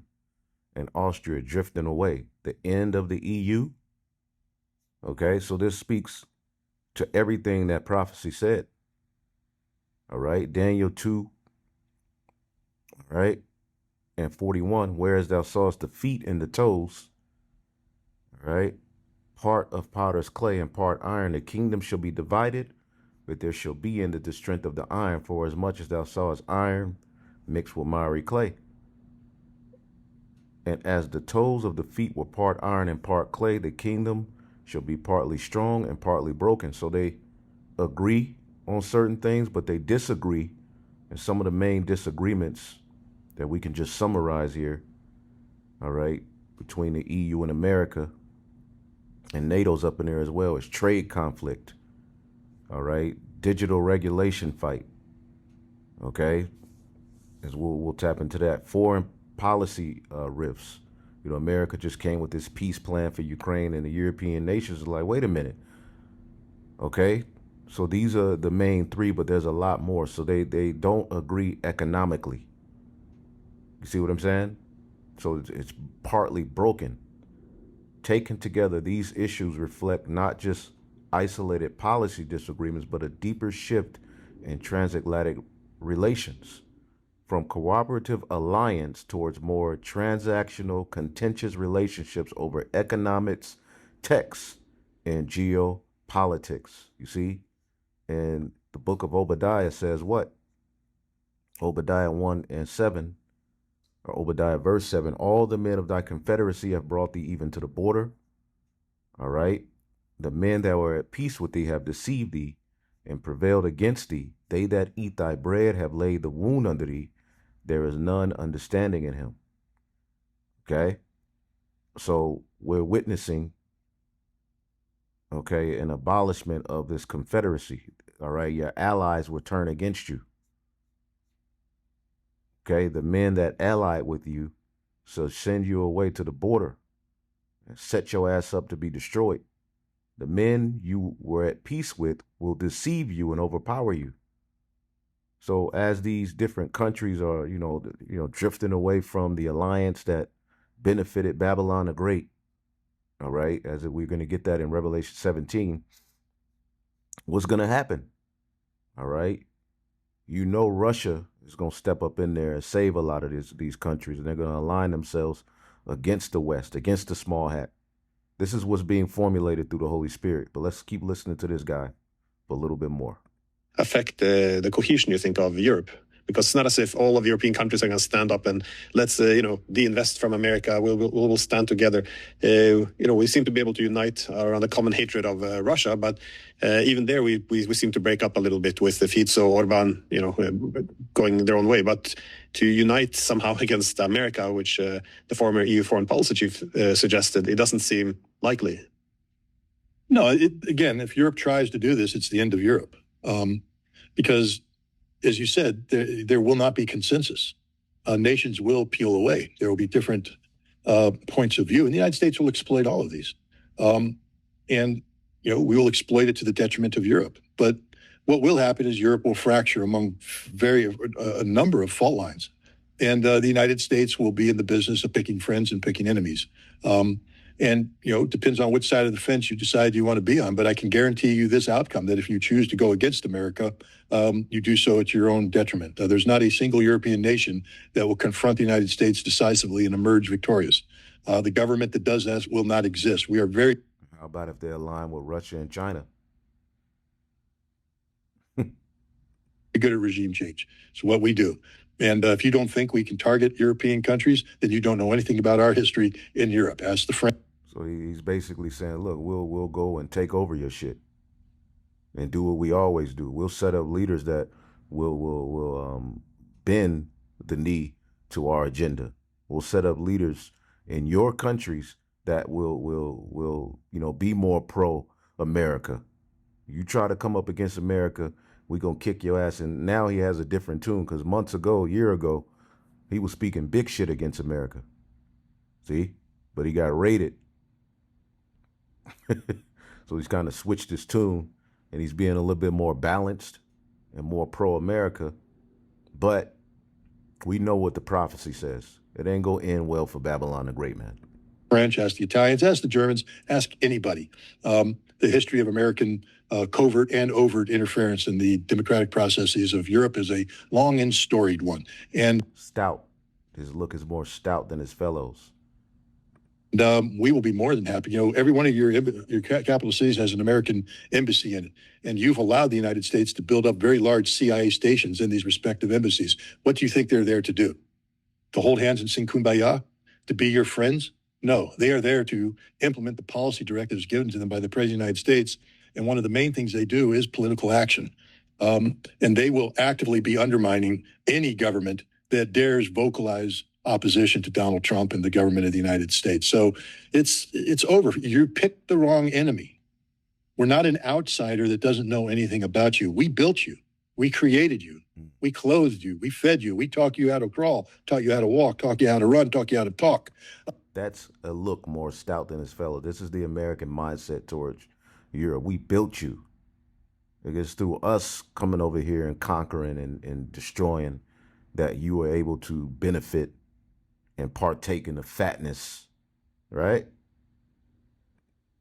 [SPEAKER 1] and Austria drifting away. The end of the EU. Okay, so this speaks to everything that prophecy said. All right, Daniel 2, all right, and 41, whereas thou sawest the feet and the toes, all right, part of potter's clay and part iron, the kingdom shall be divided, but there shall be in it the strength of the iron, for as much as thou sawest iron mixed with miry clay. And as the toes of the feet were part iron and part clay, the kingdom shall be partly strong and partly broken. So they agree on certain things, but they disagree. And some of the main disagreements that we can just summarize here, all right, between the EU and America, and NATO's up in there as well, is trade conflict, all right, digital regulation fight, okay, as we'll tap into that. Foreign policy rifts. America just came with this peace plan for Ukraine, and the European nations are like, wait a minute. Okay, so these are the main three, but there's a lot more. So they don't agree economically. You see what I'm saying? So it's partly broken. Taken together, these issues reflect not just isolated policy disagreements, but a deeper shift in transatlantic relations, from cooperative alliance towards more transactional, contentious relationships over economics, texts, and geopolitics. You see? And the book of Obadiah says what? Obadiah 1 and 7, or Obadiah verse 7, all the men of thy confederacy have brought thee even to the border. All right. The men that were at peace with thee have deceived thee and prevailed against thee. They that eat thy bread have laid the wound under thee. There is none understanding in him. Okay. So we're witnessing, okay, an abolishment of this confederacy. All right. Your allies will turn against you. Okay. The men that allied with you shall send you away to the border and set your ass up to be destroyed. The men you were at peace with will deceive you and overpower you. So as these different countries are, drifting away from the alliance that benefited Babylon the Great, all right, as we're going to get that in Revelation 17, what's going to happen? All right. Russia is going to step up in there and save a lot of these countries, and they're going to align themselves against the West, against the small hat. This is what's being formulated through the Holy Spirit. But let's keep listening to this guy for a little bit more.
[SPEAKER 4] Affect the cohesion, you think, of Europe? Because it's not as if all of European countries are going to stand up and let's, de-invest from America. We'll stand together. We seem to be able to unite around a common hatred of Russia, but even there we seem to break up a little bit with the Fico, Orban, going their own way. But to unite somehow against America, which the former EU foreign policy chief suggested, it doesn't seem likely.
[SPEAKER 5] No, again, if Europe tries to do this, it's the end of Europe. Because, as you said, there will not be consensus. Nations will peel away. There will be different points of view, and the United States will exploit all of these. And we will exploit it to the detriment of Europe. But what will happen is Europe will fracture among a number of fault lines, and the United States will be in the business of picking friends and picking enemies. And, it depends on which side of the fence you decide you want to be on. But I can guarantee you this outcome, that if you choose to go against America, you do so at your own detriment. There's not a single European nation that will confront the United States decisively and emerge victorious. The government that does that will not exist. We are very...
[SPEAKER 1] How about if they align with Russia and China?
[SPEAKER 5] good at regime change. It's what we do. And if you don't think we can target European countries, then you don't know anything about our history in Europe. Ask the French.
[SPEAKER 1] So he's basically saying, look, we'll go and take over your shit and do what we always do. We'll set up leaders that will bend the knee to our agenda. We'll set up leaders in your countries that will be more pro-America. You try to come up against America, we're going to kick your ass. And now he has a different tune, because a year ago, he was speaking big shit against America. See? But he got raided. So he's kind of switched his tune, and he's being a little bit more balanced and more pro-America. But we know what the prophecy says. It ain't going to end well for Babylon the Great, man.
[SPEAKER 5] French, ask the Italians, ask the Germans, ask anybody. The history of American covert and overt interference in the democratic processes of Europe is a long and storied one. And
[SPEAKER 1] stout. His look is more stout than his fellows.
[SPEAKER 5] We will be more than happy. Every one of your capital cities has an American embassy in it, and you've allowed the United States to build up very large CIA stations in these respective embassies. What do you think they're there to do? To hold hands and sing Kumbaya? To be your friends? No, they are there to implement the policy directives given to them by the President of the United States. And one of the main things they do is political action. And they will actively be undermining any government that dares vocalize opposition to Donald Trump and the government of the United States. So it's over. You picked the wrong enemy. We're not an outsider that doesn't know anything about you. We built you. We created you. We clothed you. We fed you. We taught you how to crawl, taught you how to walk, taught you how to run, taught you how to talk.
[SPEAKER 1] That's a look more stout than his fellow. This is the American mindset towards Europe. We built you. It's through us coming over here and conquering and destroying that you were able to benefit and partake in the fatness, right?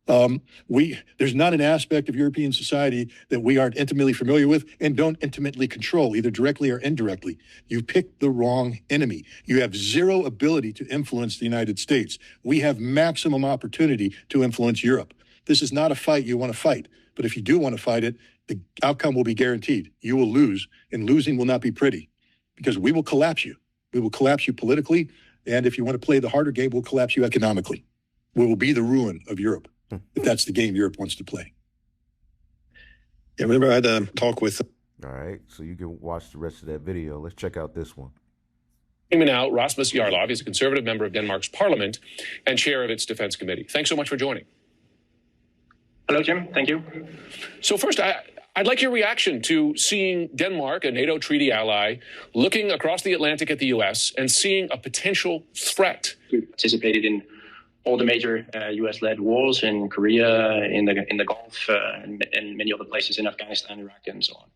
[SPEAKER 5] There's not an aspect of European society that we aren't intimately familiar with and don't intimately control, either directly or indirectly. You picked the wrong enemy. You have zero ability to influence the United States. We have maximum opportunity to influence Europe. This is not a fight you want to fight, but if you do want to fight it, the outcome will be guaranteed. You will lose, and losing will not be pretty, because we will collapse you. We will collapse you politically. And if you want to play the harder game, we'll collapse you economically. We will be the ruin of Europe if that's the game Europe wants to play.
[SPEAKER 4] Yeah, remember I had a talk with.
[SPEAKER 1] All right, so you can watch the rest of that video. Let's check out this one.
[SPEAKER 6] Now, Rasmus Jarlov is a conservative member of Denmark's parliament and chair of its defense committee. Thanks so much for joining.
[SPEAKER 7] Hello, Jim. Thank you.
[SPEAKER 6] So first, I'd like your reaction to seeing Denmark, a NATO treaty ally, looking across the Atlantic at the U.S. and seeing a potential threat.
[SPEAKER 7] We participated in all the major U.S.-led wars in Korea, in the Gulf, and many other places in Afghanistan, Iraq, and so on.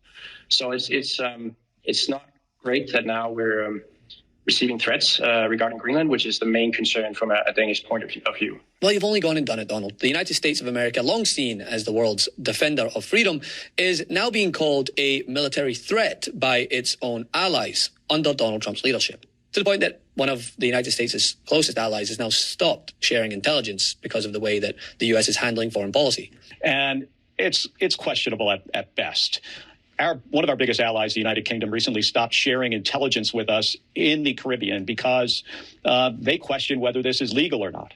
[SPEAKER 7] So it's not great that now we're receiving threats regarding Greenland, which is the main concern from a Danish point of view.
[SPEAKER 8] Well, you've only gone and done it, Donald. The United States of America, long seen as the world's defender of freedom, is now being called a military threat by its own allies under Donald Trump's leadership, to the point that one of the United States' closest allies has now stopped sharing intelligence because of the way that the U.S. is handling foreign policy.
[SPEAKER 9] And it's questionable at best. One of our biggest allies, the United Kingdom, recently stopped sharing intelligence with us in the Caribbean because they question whether this is legal or not.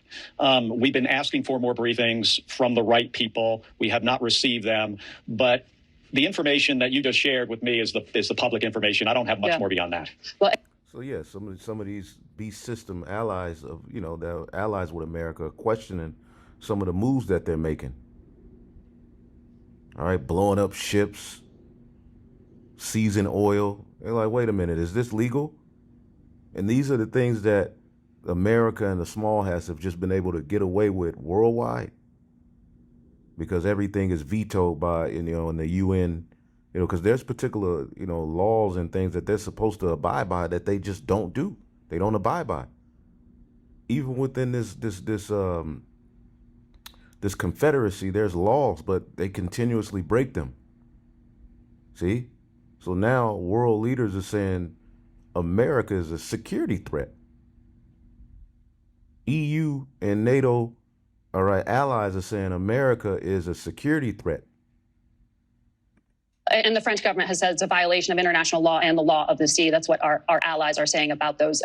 [SPEAKER 9] We've been asking for more briefings from the right people. We have not received them, but the information that you just shared with me is the public information. I don't have much more beyond that.
[SPEAKER 3] Well,
[SPEAKER 1] So yeah, some of these beast system allies of they're allies with America are questioning some of the moves that they're making. All right, blowing up ships, seizing oil. They're like, wait a minute, is this legal? And these are the things that America and the small hats have just been able to get away with worldwide, because everything is vetoed by in the UN. Because there's particular laws and things that they're supposed to abide by that they just don't do. They don't abide by. Even within this confederacy, there's laws, but they continuously break them. See? So now world leaders are saying America is a security threat. EU and NATO, all right, allies are saying America is a security threat.
[SPEAKER 10] And the French government has said it's a violation of international law and the law of the sea. That's what our allies are saying about those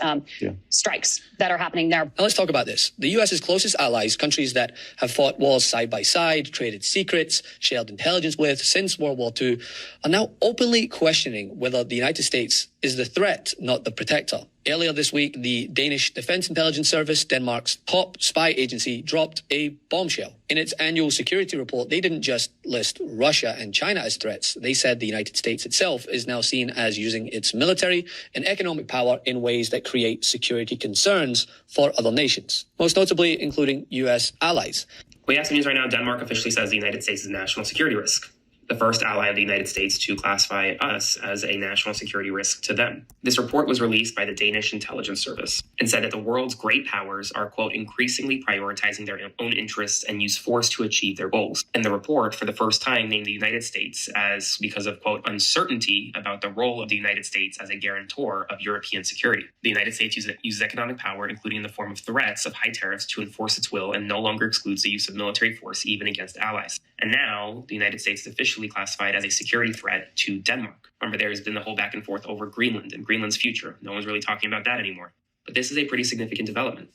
[SPEAKER 10] strikes that are happening there.
[SPEAKER 8] Now let's talk about this. The U.S.'s closest allies, countries that have fought wars side by side, traded secrets, shared intelligence with since World War II, are now openly questioning whether the United States is the threat, not the protector. Earlier this week, the Danish Defense Intelligence Service, Denmark's top spy agency, dropped a bombshell. In its annual security report, they didn't just list Russia and China as threats. They said the United States itself is now seen as using its military and economic power in ways that create security concerns for other nations, most notably including U.S. allies.
[SPEAKER 11] We have some news right now. Denmark officially says the United States is a national security risk, the first ally of the United States to classify us as a national security risk to them. This report was released by the Danish Intelligence Service and said that the world's great powers are, quote, increasingly prioritizing their own interests and use force to achieve their goals. And the report, for the first time, named the United States as because of, quote, uncertainty about the role of the United States as a guarantor of European security. The United States uses economic power, including in the form of threats of high tariffs, to enforce its will and no longer excludes the use of military force, even against allies. And now the United States is officially classified as a security threat to Denmark. Remember, there's been the whole back and forth over Greenland and Greenland's future. No one's really talking about that anymore. But this is a pretty significant development.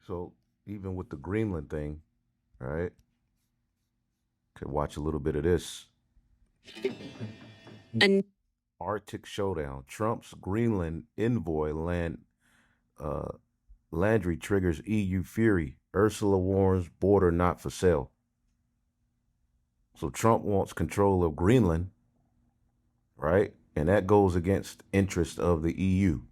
[SPEAKER 1] So even with the Greenland thing, all right, could watch a little bit of this. Arctic showdown. Trump's Greenland envoy Landry triggers EU fury. Ursula warns border not for sale. So Trump wants control of Greenland, right? And that goes against interests of the EU.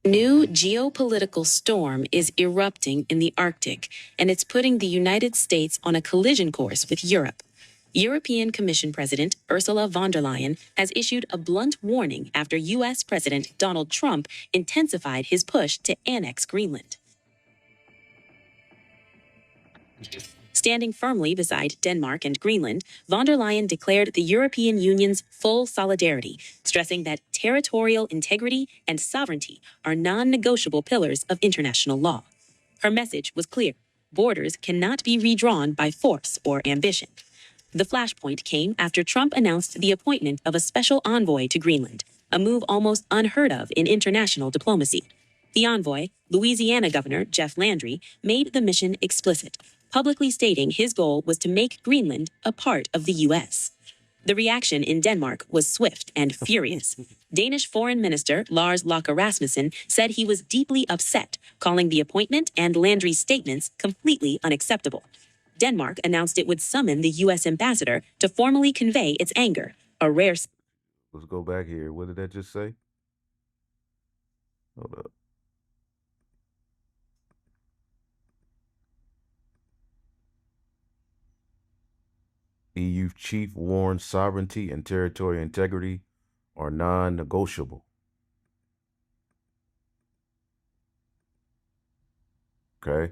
[SPEAKER 12] New geopolitical storm is erupting in the Arctic, and it's putting the United States on a collision course with Europe. European Commission President Ursula von der Leyen has issued a blunt warning after U.S. President Donald Trump intensified his push to annex Greenland. Standing firmly beside Denmark and Greenland, von der Leyen declared the European Union's full solidarity, stressing that territorial integrity and sovereignty are non-negotiable pillars of international law. Her message was clear: borders cannot be redrawn by force or ambition. The flashpoint came after Trump announced the appointment of a special envoy to Greenland. a move almost unheard of in international diplomacy. The envoy, Louisiana Governor Jeff Landry, made the mission explicit, publicly stating his goal was to make Greenland a part of the U.S. The reaction in Denmark was swift and furious. Danish Foreign Minister Lars Løkke Rasmussen said he was deeply upset, calling the appointment and Landry's statements completely unacceptable. Denmark announced it would summon the U.S. ambassador to formally convey its anger, a rare...
[SPEAKER 1] Let's go back here. What did that just say? Hold up. EU chief warns sovereignty and territorial integrity are non-negotiable. Okay.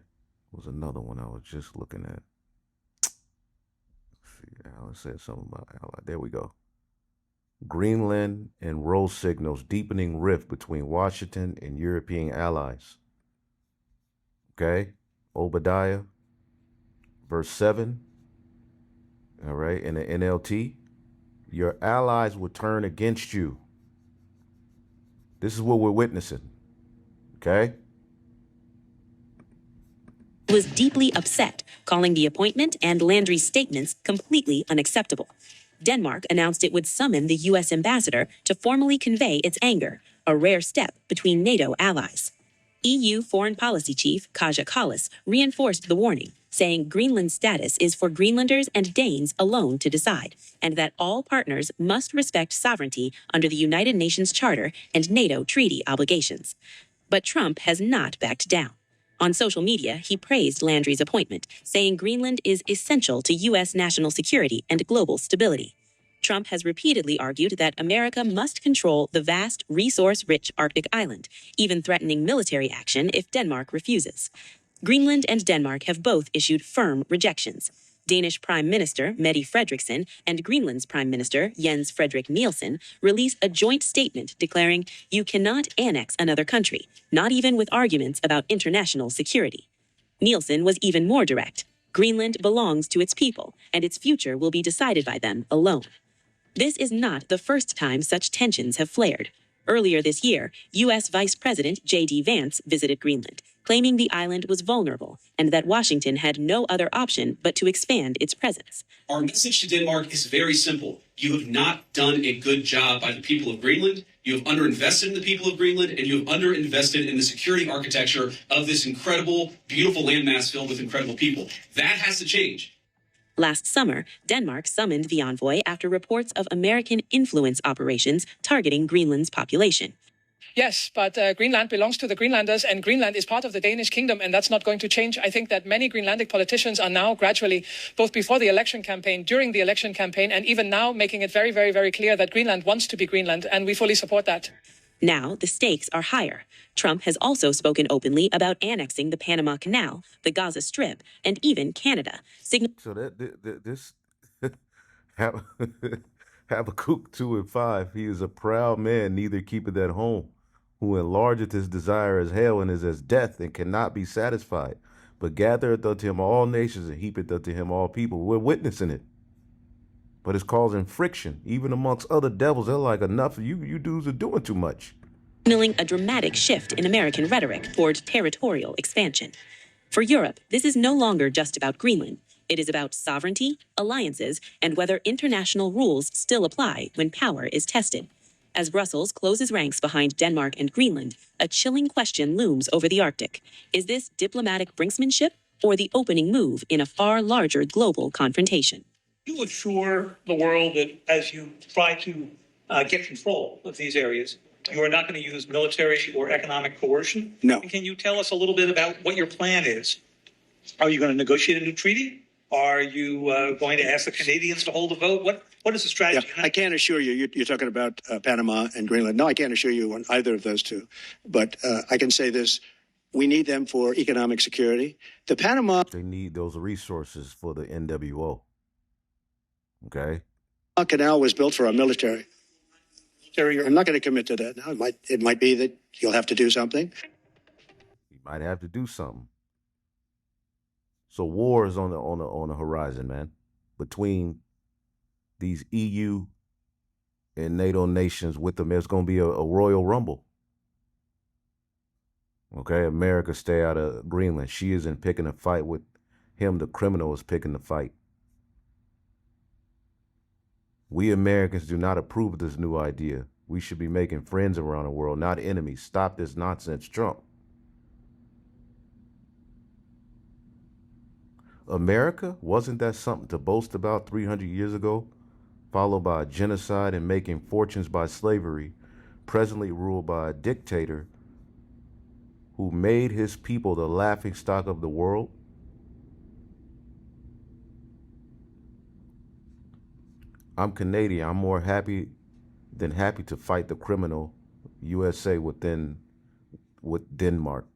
[SPEAKER 1] Was another one I was just looking at. Let's see, Alan said something about ally. There we go. Greenland and role signals deepening rift between Washington and European allies. Okay. Obadiah, verse 7. All right, in the NLT, your allies will turn against you. This is what we're witnessing, okay?
[SPEAKER 12] Was deeply upset, calling the appointment and Landry's statements completely unacceptable. Denmark announced it would summon the U.S. ambassador to formally convey its anger, a rare step between NATO allies. EU Foreign Policy Chief Kaja Kallas reinforced the warning, saying Greenland's status is for Greenlanders and Danes alone to decide, and that all partners must respect sovereignty under the United Nations Charter and NATO treaty obligations. But Trump has not backed down. On social media, he praised Landry's appointment, saying Greenland is essential to U.S. national security and global stability. Trump has repeatedly argued that America must control the vast, resource-rich Arctic island, even threatening military action if Denmark refuses. Greenland and Denmark have both issued firm rejections. Danish Prime Minister Mette Frederiksen and Greenland's Prime Minister Jens Frederik Nielsen released a joint statement declaring you cannot annex another country, not even with arguments about international security. Nielsen was even more direct. Greenland belongs to its people, and its future will be decided by them alone. This is not the first time such tensions have flared. Earlier this year, U.S. Vice President J.D. Vance visited Greenland, claiming the island was vulnerable and that Washington had no other option but to expand its presence.
[SPEAKER 13] Our message to Denmark is very simple. You have not done a good job by the people of Greenland. You have underinvested in the people of Greenland, and you have underinvested in the security architecture of this incredible, beautiful landmass filled with incredible people. That has to change.
[SPEAKER 12] Last summer, Denmark summoned the envoy after reports of American influence operations targeting Greenland's population.
[SPEAKER 14] Yes, but Greenland belongs to the Greenlanders, and Greenland is part of the Danish kingdom, and that's not going to change. I think that many Greenlandic politicians are now gradually, both before the election campaign, during the election campaign, and even now making it very, very, very clear that Greenland wants to be Greenland, and we fully support that.
[SPEAKER 12] Now, the stakes are higher. Trump has also spoken openly about annexing the Panama Canal, the Gaza Strip, and even Canada.
[SPEAKER 1] So this Habakkuk 2:5, he is a proud man, neither keepeth at home, who enlargeth his desire as hell and is as death and cannot be satisfied, but gathereth unto him all nations and heapeth unto him all people. We're witnessing it. But it's causing friction, even amongst other devils. They're like, enough, you dudes are doing too much.
[SPEAKER 12] Signaling a dramatic shift in American rhetoric toward territorial expansion. For Europe, this is no longer just about Greenland. It is about sovereignty, alliances, and whether international rules still apply when power is tested. As Brussels closes ranks behind Denmark and Greenland, a chilling question looms over the Arctic. Is this diplomatic brinksmanship or the opening move in a far larger global confrontation?
[SPEAKER 15] You assure the world that as you try to get control of these areas, you are not going to use military or economic coercion?
[SPEAKER 2] No.
[SPEAKER 15] Can you tell us a little bit about what your plan is? Are you going to negotiate a new treaty? Are you going to ask the Canadians to hold a vote? What is the strategy?
[SPEAKER 2] Yeah, I can't assure you. You're talking about Panama and Greenland. No, I can't assure you on either of those two. But I can say this. We need them for economic security. The Panama...
[SPEAKER 1] They need those resources for the NWO. Okay?
[SPEAKER 2] Canal was built for our military. I'm not going to commit to that now. It might be that you'll have to do something.
[SPEAKER 1] You might have to do something. So war is on the horizon, man, between these EU and NATO nations with them. There's going to be a royal rumble. Okay, America stay out of Greenland. She isn't picking a fight with him. The criminal is picking the fight. We Americans do not approve of this new idea. We should be making friends around the world, not enemies. Stop this nonsense, Trump. America, wasn't that something to boast about 300 years ago? Followed by a genocide and making fortunes by slavery, presently ruled by a dictator who made his people the laughingstock of the world? I'm Canadian. I'm more happy than happy to fight the criminal USA with Denmark.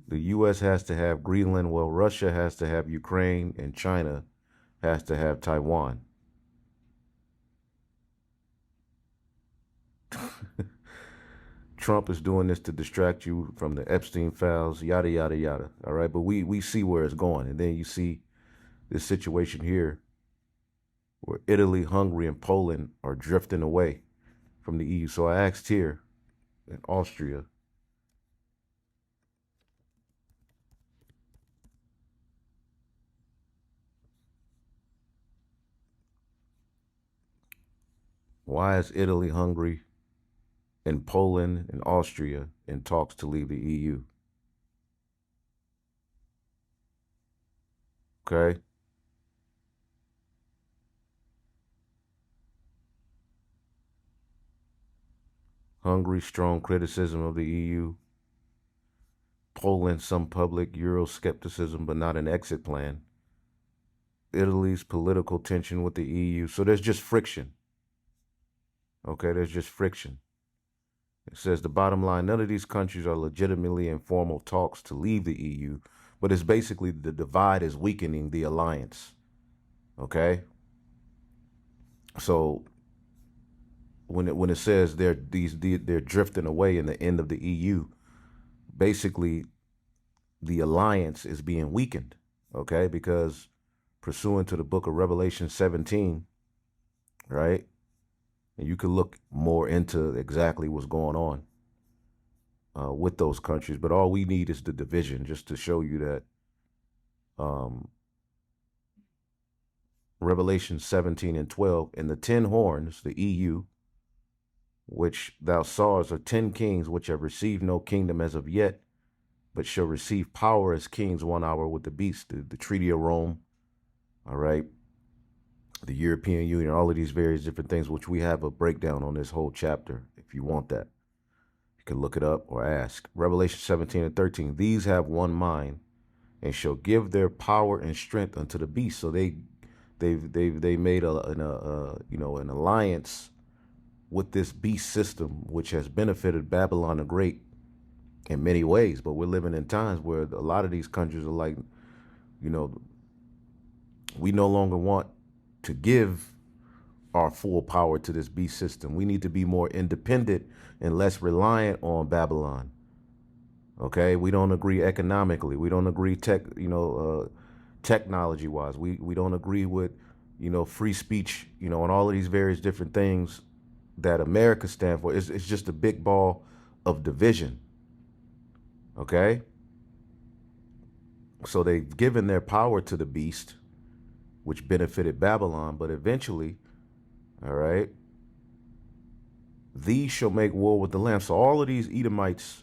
[SPEAKER 1] The US has to have Greenland, well, Russia has to have Ukraine, and China has to have Taiwan. Trump is doing this to distract you from the Epstein files, yada, yada, yada. All right, but we see where it's going. And then you see this situation here where Italy, Hungary, and Poland are drifting away from the EU. So I asked here in Austria, why is Italy, Hungary, and Poland and Austria in talks to leave the EU? Okay. Hungary, strong criticism of the EU. Poland, some public Euroscepticism, but not an exit plan. Italy's political tension with the EU. So there's just friction. Okay, there's just friction. It says the bottom line, none of these countries are legitimately in formal talks to leave the EU, but it's basically the divide is weakening the alliance. Okay? So when it says they're drifting away in the end of the EU, basically the alliance is being weakened, okay? Because pursuant to the book of Revelation 17, right? And you can look more into exactly what's going on with those countries, but all we need is the division, just to show you that Revelation 17 and 12, and the 10 horns, the EU, which thou sawest, are 10 kings which have received no kingdom as of yet, but shall receive power as kings 1 hour with the beast, the Treaty of Rome, all right, the European Union, all of these various different things, which we have a breakdown on this whole chapter. If you want that, you can look it up or ask. Revelation 17 and 13, these have one mind and shall give their power and strength unto the beast. So they made an alliance with this beast system, which has benefited Babylon the Great in many ways. But we're living in times where a lot of these countries are like, we no longer want to give our full power to this beast system. We need to be more independent and less reliant on Babylon. Okay, we don't agree economically. We don't agree technology wise. We don't agree with, free speech, and all of these various different things that America stands for. It's just a big ball of division. Okay? So they've given their power to the beast, which benefited Babylon, but eventually, all right, these shall make war with the Lamb. So all of these Edomites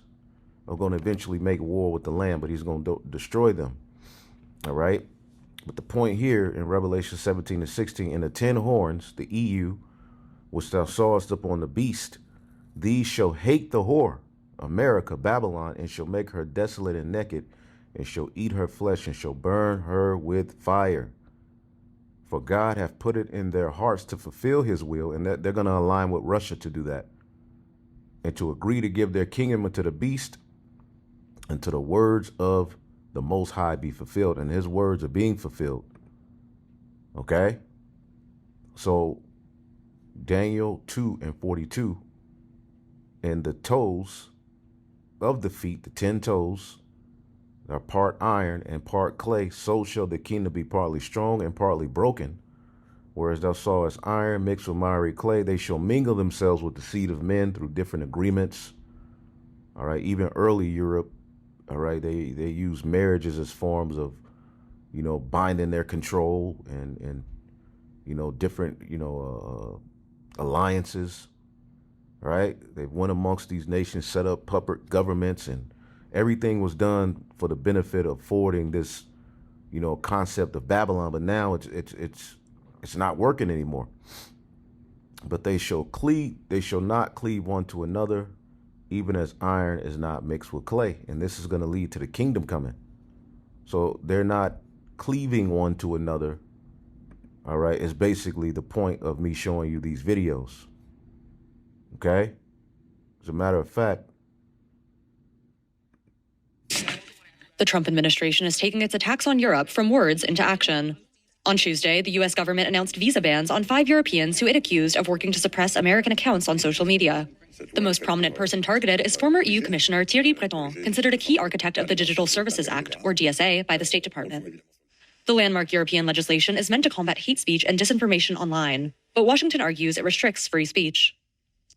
[SPEAKER 1] are going to eventually make war with the Lamb, but he's going to destroy them. All right? But the point here in Revelation 17 and 16, in the 10 horns, the EU, which thou sawest upon the beast, these shall hate the whore, America, Babylon, and shall make her desolate and naked, and shall eat her flesh, and shall burn her with fire. For God hath put it in their hearts to fulfill his will, and that they're going to align with Russia to do that, and to agree to give their kingdom unto the beast, until the words of the Most High be fulfilled. And his words are being fulfilled. Okay? So Daniel 2 and 42, and the toes of the feet, the 10 toes, are part iron and part clay. So shall the kingdom be partly strong and partly broken. Whereas thou sawest iron mixed with miry clay, they shall mingle themselves with the seed of men through different agreements. All right, even early Europe, all right, they use marriages as forms of, binding their control and different, alliances. All right, they went amongst these nations, set up puppet governments, and everything was done for the benefit of forwarding this, concept of Babylon. But now it's not working anymore. But they shall not cleave one to another, even as iron is not mixed with clay. And this is going to lead to the kingdom coming. So they're not cleaving one to another. All right, it's basically the point of me showing you these videos. Okay? As a matter of fact,
[SPEAKER 3] the Trump administration is taking its attacks on Europe from words into action. On Tuesday, the U.S. government announced visa bans on 5 Europeans who it accused of working to suppress American accounts on social media. The most prominent person targeted is former EU Commissioner Thierry Breton, considered a key architect of the Digital Services Act, or DSA, by the State Department. The landmark European legislation is meant to combat hate speech and disinformation online, but Washington argues it restricts free speech.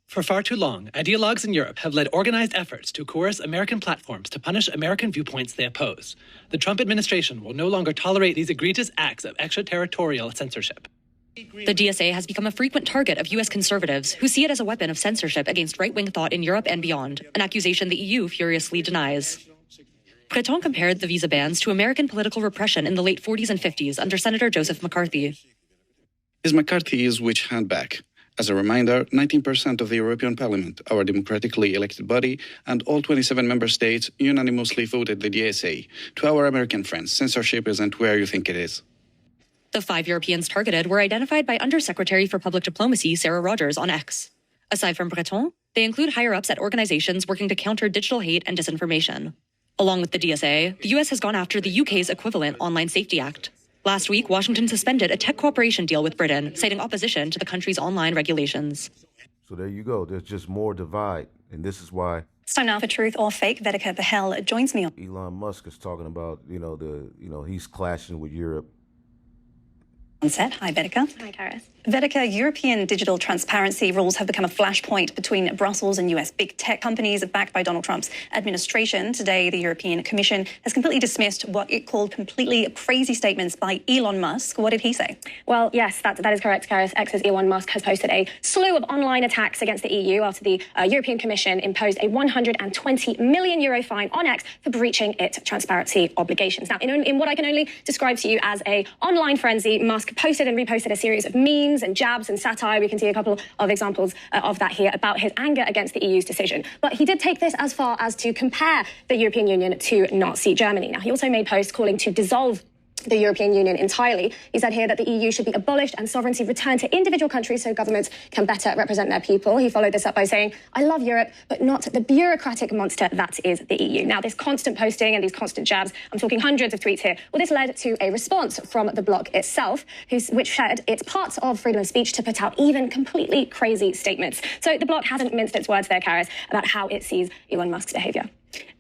[SPEAKER 16] For far too long, ideologues in Europe have led organized efforts to coerce American platforms to punish American viewpoints they oppose. The Trump administration will no longer tolerate these egregious acts of extraterritorial censorship.
[SPEAKER 3] The DSA has become a frequent target of U.S. conservatives who see it as a weapon of censorship against right-wing thought in Europe and beyond, an accusation the EU furiously denies. Breton compared the visa bans to American political repression in the late 40s and 50s under Senator Joseph McCarthy.
[SPEAKER 17] Is McCarthy's witch hunt back? As a reminder, 19% of the European Parliament, our democratically elected body, and all 27 member states unanimously voted the DSA. To our American friends, censorship isn't where you think it is.
[SPEAKER 3] The 5 Europeans targeted were identified by Undersecretary for Public Diplomacy Sarah Rogers on X. Aside from Breton, they include higher-ups at organizations working to counter digital hate and disinformation. Along with the DSA, the U.S. has gone after the UK's equivalent Online Safety Act. Last week, Washington suspended a tech cooperation deal with Britain, citing opposition to the country's online regulations.
[SPEAKER 1] So there you go. There's just more divide. And this is why
[SPEAKER 18] It's time now for Truth or Fake. Vedika Bahel joins me.
[SPEAKER 1] Elon Musk is talking about, he's clashing with Europe.
[SPEAKER 18] On set. Hi, Vedika.
[SPEAKER 19] Hi, Karis.
[SPEAKER 18] Vedika, European digital transparency rules have become a flashpoint between Brussels and US big tech companies backed by Donald Trump's administration. Today, the European Commission has completely dismissed what it called completely crazy statements by Elon Musk. What did he say?
[SPEAKER 19] Well, yes, that is correct, Karis. X's Elon Musk has posted a slew of online attacks against the EU after the European Commission imposed a €120 million fine on X for breaching its transparency obligations. Now, in what I can only describe to you as a online frenzy, Musk posted and reposted a series of memes and jabs and satire. We can see a couple of examples of that here about his anger against the EU's decision. But he did take this as far as to compare the European Union to Nazi Germany. Now, he also made posts calling to dissolve the European Union entirely. He said here that the EU should be abolished and sovereignty returned to individual countries so governments can better represent their people. He followed this up by saying, I love Europe, but not the bureaucratic monster that is the EU. Now, this constant posting and these constant jabs, I'm talking hundreds of tweets here, well, this led to a response from the bloc itself, which said it's part of freedom of speech to put out even completely crazy statements. So the bloc hasn't minced its words there, Karis, about how it sees Elon Musk's behaviour.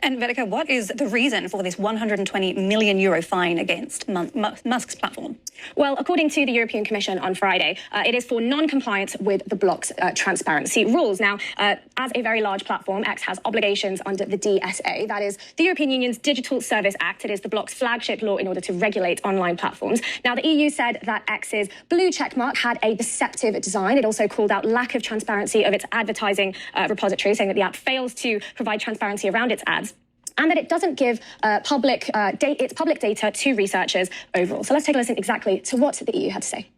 [SPEAKER 18] And Vedika, what is the reason for this €120 million fine against Musk's platform?
[SPEAKER 19] Well, according to the European Commission on Friday, it is for non-compliance with the bloc's transparency rules. Now, as a very large platform, X has obligations under the DSA, that is the European Union's Digital Service Act. It is the bloc's flagship law in order to regulate online platforms. Now, the EU said that X's blue checkmark had a deceptive design. It also called out lack of transparency of its advertising repository, saying that the app fails to provide transparency around its ads, and that it doesn't give its public data to researchers overall. So let's take a listen exactly to what the EU had to say.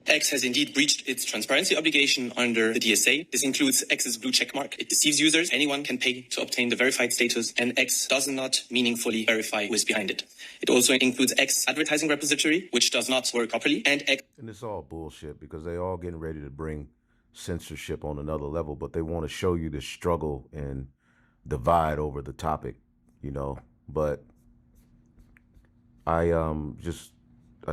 [SPEAKER 20] X has indeed breached its transparency obligation under the DSA. This includes X's blue checkmark. It deceives users. Anyone can pay to obtain the verified status, and X does not meaningfully verify who is behind it. It also includes X advertising repository, which does not work properly, and X...
[SPEAKER 1] And it's all bullshit because they all getting ready to bring censorship on another level, but they want to show you the struggle and divide over the topic, but I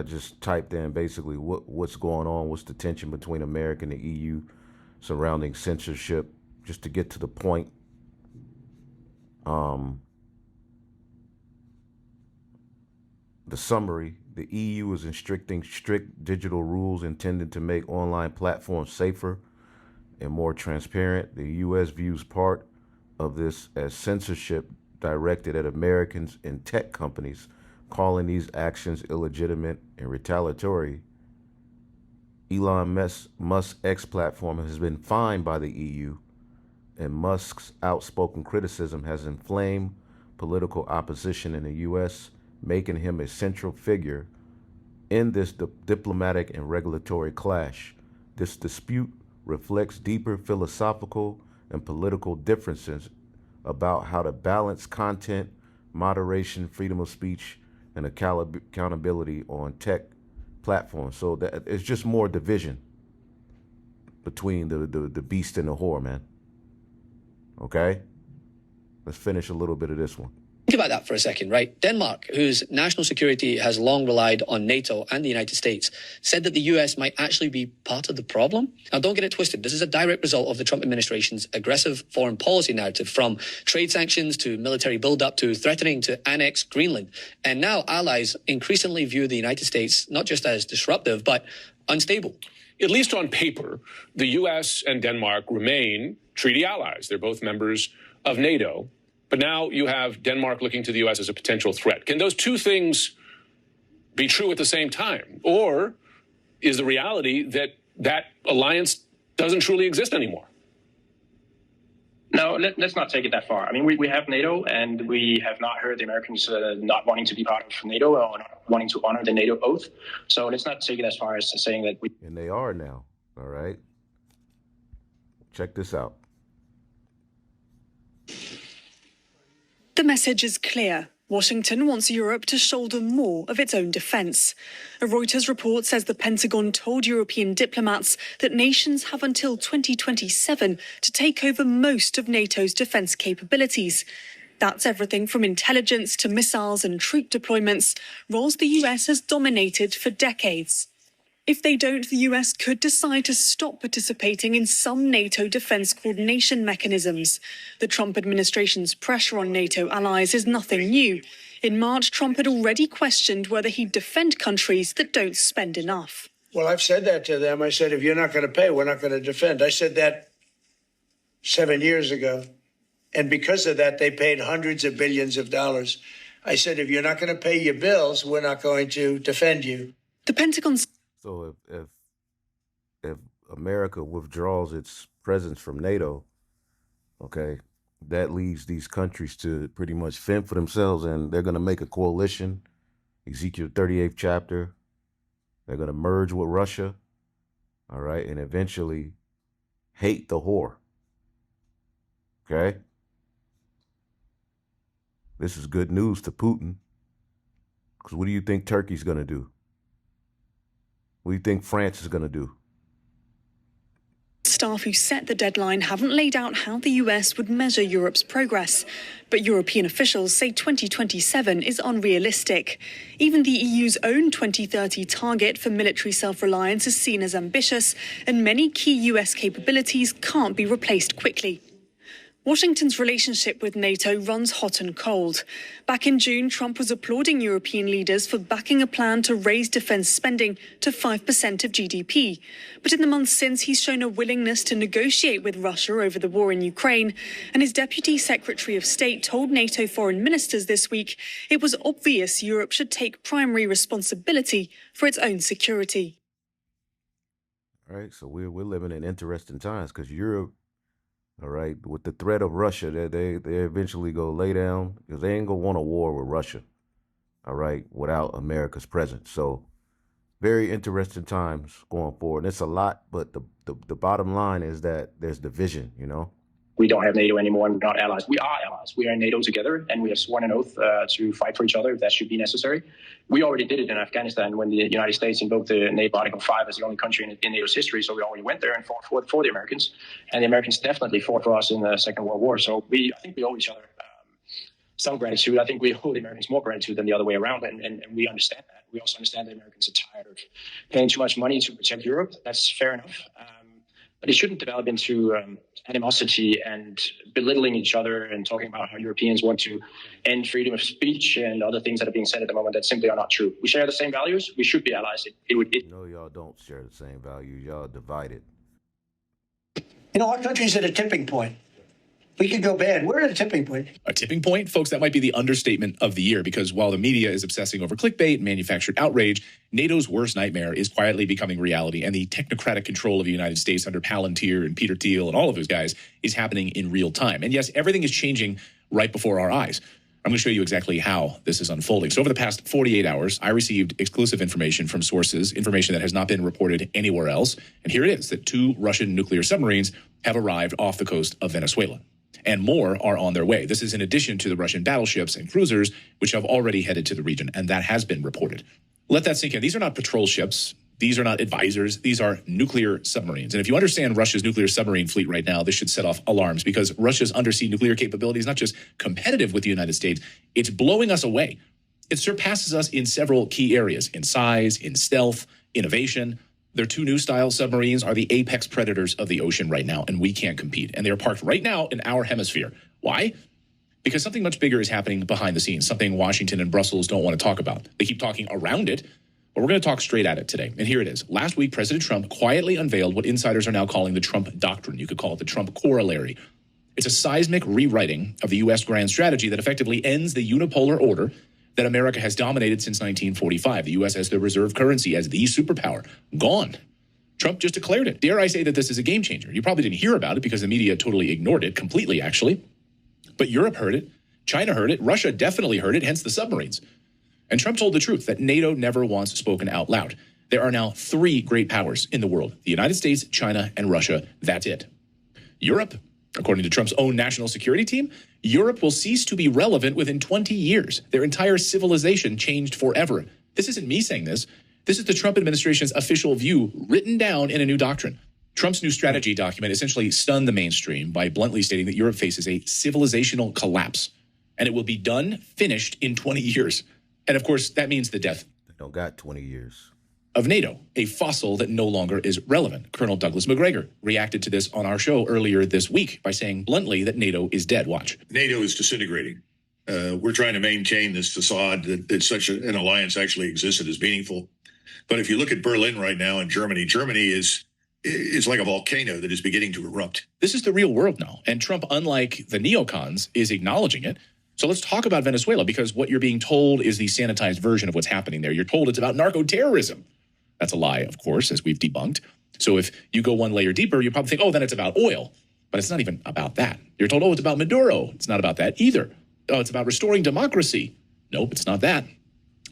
[SPEAKER 1] just typed in basically what's going on, what's the tension between America and the EU surrounding censorship, just to get to the point. The summary, The EU is restricting strict digital rules intended to make online platforms safer and more transparent. The U.S. views part of this as censorship directed at Americans and tech companies, calling these actions illegitimate and retaliatory. Elon Musk's X platform has been fined by the EU, and Musk's outspoken criticism has inflamed political opposition in the U.S., making him a central figure in this diplomatic and regulatory clash. This dispute reflects deeper philosophical and political differences about how to balance content, moderation, freedom of speech, and accountability on tech platforms. So that it's just more division between the beast and the whore, man. Okay? Let's finish a little bit of this one.
[SPEAKER 8] Think about that for a second, right? Denmark, whose national security has long relied on NATO and the United States, said that the US might actually be part of the problem. Now, don't get it twisted. This is a direct result of the Trump administration's aggressive foreign policy narrative, from trade sanctions to military buildup to threatening to annex Greenland. And now allies increasingly view the United States not just as disruptive, but unstable.
[SPEAKER 6] At least on paper, the U.S. and Denmark remain treaty allies. They're both members of NATO. But now you have Denmark looking to the U.S. as a potential threat. Can those two things be true at the same time? Or is the reality that that alliance doesn't truly exist anymore?
[SPEAKER 7] No, let's not take it that far. I mean, we have NATO, and we have not heard the Americans not wanting to be part of NATO or not wanting to honor the NATO oath. So let's not take it as far as saying that we...
[SPEAKER 1] And they are now, all right? Check this out.
[SPEAKER 21] The message is clear. Washington wants Europe to shoulder more of its own defence. A Reuters report says the Pentagon told European diplomats that nations have until 2027 to take over most of NATO's defence capabilities. That's everything from intelligence to missiles and troop deployments, roles the US has dominated for decades. If they don't, the US could decide to stop participating in some NATO defence coordination mechanisms. The Trump administration's pressure on NATO allies is nothing new. In March, Trump had already questioned whether he'd defend countries that don't spend enough.
[SPEAKER 2] Well, I've said that to them. I said, if you're not going to pay, we're not going to defend. I said that 7 years ago. And because of that, they paid hundreds of billions of dollars. I said, if you're not going to pay your bills, we're not going to defend you.
[SPEAKER 21] The Pentagon's...
[SPEAKER 1] So if America withdraws its presence from NATO, okay, that leaves these countries to pretty much fend for themselves, and they're going to make a coalition, Ezekiel 38th chapter. They're going to merge with Russia, all right, and eventually hate the whore, okay? This is good news to Putin, because what do you think Turkey's going to do? What do you think France is going to do?
[SPEAKER 21] Staff who set the deadline haven't laid out how the US would measure Europe's progress. But European officials say 2027 is unrealistic. Even the EU's own 2030 target for military self-reliance is seen as ambitious, and many key US capabilities can't be replaced quickly. Washington's relationship with NATO runs hot and cold. Back in June, Trump was applauding European leaders for backing a plan to raise defence spending to 5% of GDP. But in the months since, he's shown a willingness to negotiate with Russia over the war in Ukraine. And his Deputy Secretary of State told NATO foreign ministers this week it was obvious Europe should take primary responsibility for its own security.
[SPEAKER 1] All right, so we're living in interesting times, because Europe, all right, with the threat of Russia, they eventually go lay down, because they ain't gonna want a war with Russia, all right, without America's presence. So very interesting times going forward. And it's a lot, but the bottom line is that there's division, you know?
[SPEAKER 7] We don't have NATO anymore, and we're not allies. We are allies. We are in NATO together, and we have sworn an oath to fight for each other if that should be necessary. We already did it in Afghanistan when the United States invoked the NATO Article 5 as the only country in NATO's history, so we already went there and fought for the Americans. And the Americans definitely fought for us in the Second World War. So I think we owe each other some gratitude. I think we owe the Americans more gratitude than the other way around, and we understand that. We also understand that Americans are tired of paying too much money to protect Europe. That's fair enough. But it shouldn't develop into animosity and belittling each other and talking about how Europeans want to end freedom of speech and other things that are being said at the moment that simply are not true. We share the same values. We should be allies.
[SPEAKER 1] No, y'all don't share the same values. Y'all are divided.
[SPEAKER 2] You know, our country's at a tipping point. We could go bad. We're at a tipping point.
[SPEAKER 5] A tipping point? Folks, that might be the understatement of the year, because while the media is obsessing over clickbait and manufactured outrage, NATO's worst nightmare is quietly becoming reality, and the technocratic control of the United States under Palantir and Peter Thiel and all of those guys is happening in real time. And yes, everything is changing right before our eyes. I'm going to show you exactly how this is unfolding. So over the past 48 hours, I received exclusive information from sources, information that has not been reported anywhere else. And here it is, that 2 Russian nuclear submarines have arrived off the coast of Venezuela. And more are on their way. This is in addition to the Russian battleships and cruisers, which have already headed to the region, and that has been reported. Let that sink in. These are not patrol ships. These are not advisors. These are nuclear submarines. And if you understand Russia's nuclear submarine fleet right now, this should set off alarms, because Russia's undersea nuclear capability is not just competitive with the United States, it's blowing us away. It surpasses us in several key areas, in size, in stealth, innovation. Their 2 new style submarines are the apex predators of the ocean right now, and we can't compete. And they are parked right now in our hemisphere. Why? Because something much bigger is happening behind the scenes, something Washington and Brussels don't want to talk about. They keep talking around it, but we're going to talk straight at it today. And here it is. Last week, President Trump quietly unveiled what insiders are now calling the Trump Doctrine. You could call it the Trump Corollary. It's a seismic rewriting of the U.S. grand strategy that effectively ends the unipolar order that America has dominated since 1945. The U.S. as the reserve currency, as the superpower. Gone. Trump just declared it. Dare I say that this is a game changer? You probably didn't hear about it because the media totally ignored it, completely actually. But Europe heard it. China heard it. Russia definitely heard it, hence the submarines. And Trump told the truth, that NATO never once spoken out loud. There are now 3 great powers in the world: the United States, China, and Russia. That's it. Europe, according to Trump's own national security team, Europe will cease to be relevant within 20 years. Their entire civilization changed forever. This isn't me saying this. This is the Trump administration's official view, written down in a new doctrine. Trump's new strategy document essentially stunned the mainstream by bluntly stating that Europe faces a civilizational collapse, and it will be done, finished in 20 years. And of course, that means the death.
[SPEAKER 1] They don't got 20 years.
[SPEAKER 5] Of NATO, a fossil that no longer is relevant. Colonel Douglas McGregor reacted to this on our show earlier this week by saying bluntly that NATO is dead. Watch.
[SPEAKER 22] NATO is disintegrating. We're trying to maintain this facade that such an alliance actually existed as meaningful. But if you look at Berlin right now and Germany is like a volcano that is beginning to erupt.
[SPEAKER 5] This is the real world now. And Trump, unlike the neocons, is acknowledging it. So let's talk about Venezuela, because what you're being told is the sanitized version of what's happening there. You're told it's about narco-terrorism. That's a lie, of course, as we've debunked. So if you go one layer deeper, you probably think, oh, then it's about oil. But it's not even about that. You're told, oh, it's about Maduro. It's not about that either. Oh, it's about restoring democracy. Nope, it's not that.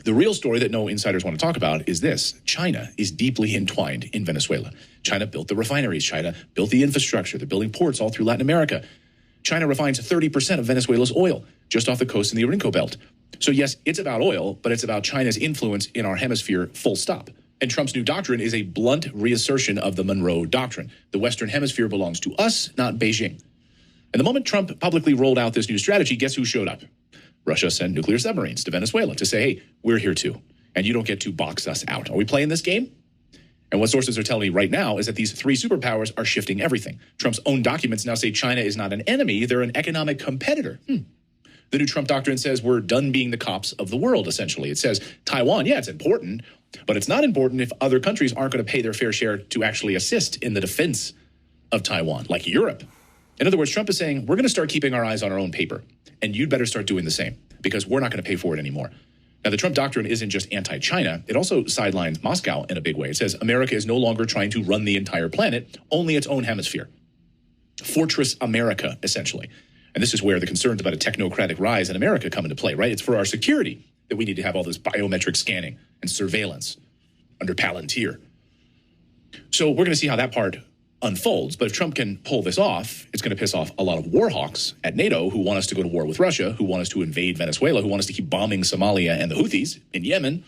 [SPEAKER 5] The real story that no insiders want to talk about is this. China is deeply entwined in Venezuela. China built the refineries. China built the infrastructure. They're building ports all through Latin America. China refines 30% of Venezuela's oil just off the coast in the Orinco Belt. So yes, it's about oil, but it's about China's influence in our hemisphere, full stop. And Trump's new doctrine is a blunt reassertion of the Monroe Doctrine. The Western Hemisphere belongs to us, not Beijing. And the moment Trump publicly rolled out this new strategy, guess who showed up? Russia sent nuclear submarines to Venezuela to say, hey, we're here too, and you don't get to box us out. Are we playing this game? And what sources are telling me right now is that these 3 superpowers are shifting everything. Trump's own documents now say China is not an enemy, they're an economic competitor. The new Trump doctrine says we're done being the cops of the world, essentially. It says Taiwan, yeah, it's important, but it's not important if other countries aren't going to pay their fair share to actually assist in the defense of Taiwan, like Europe. In other words, Trump is saying, we're going to start keeping our eyes on our own paper, and you'd better start doing the same, because we're not going to pay for it anymore. Now, the Trump doctrine isn't just anti-China. It also sidelines Moscow in a big way. It says America is no longer trying to run the entire planet, only its own hemisphere. Fortress America, essentially. And this is where the concerns about a technocratic rise in America come into play, right? It's for our security that we need to have all this biometric scanning and surveillance under Palantir. So we're going to see how that part unfolds. But if Trump can pull this off, it's going to piss off a lot of war hawks at NATO who want us to go to war with Russia, who want us to invade Venezuela, who want us to keep bombing Somalia and the Houthis in Yemen.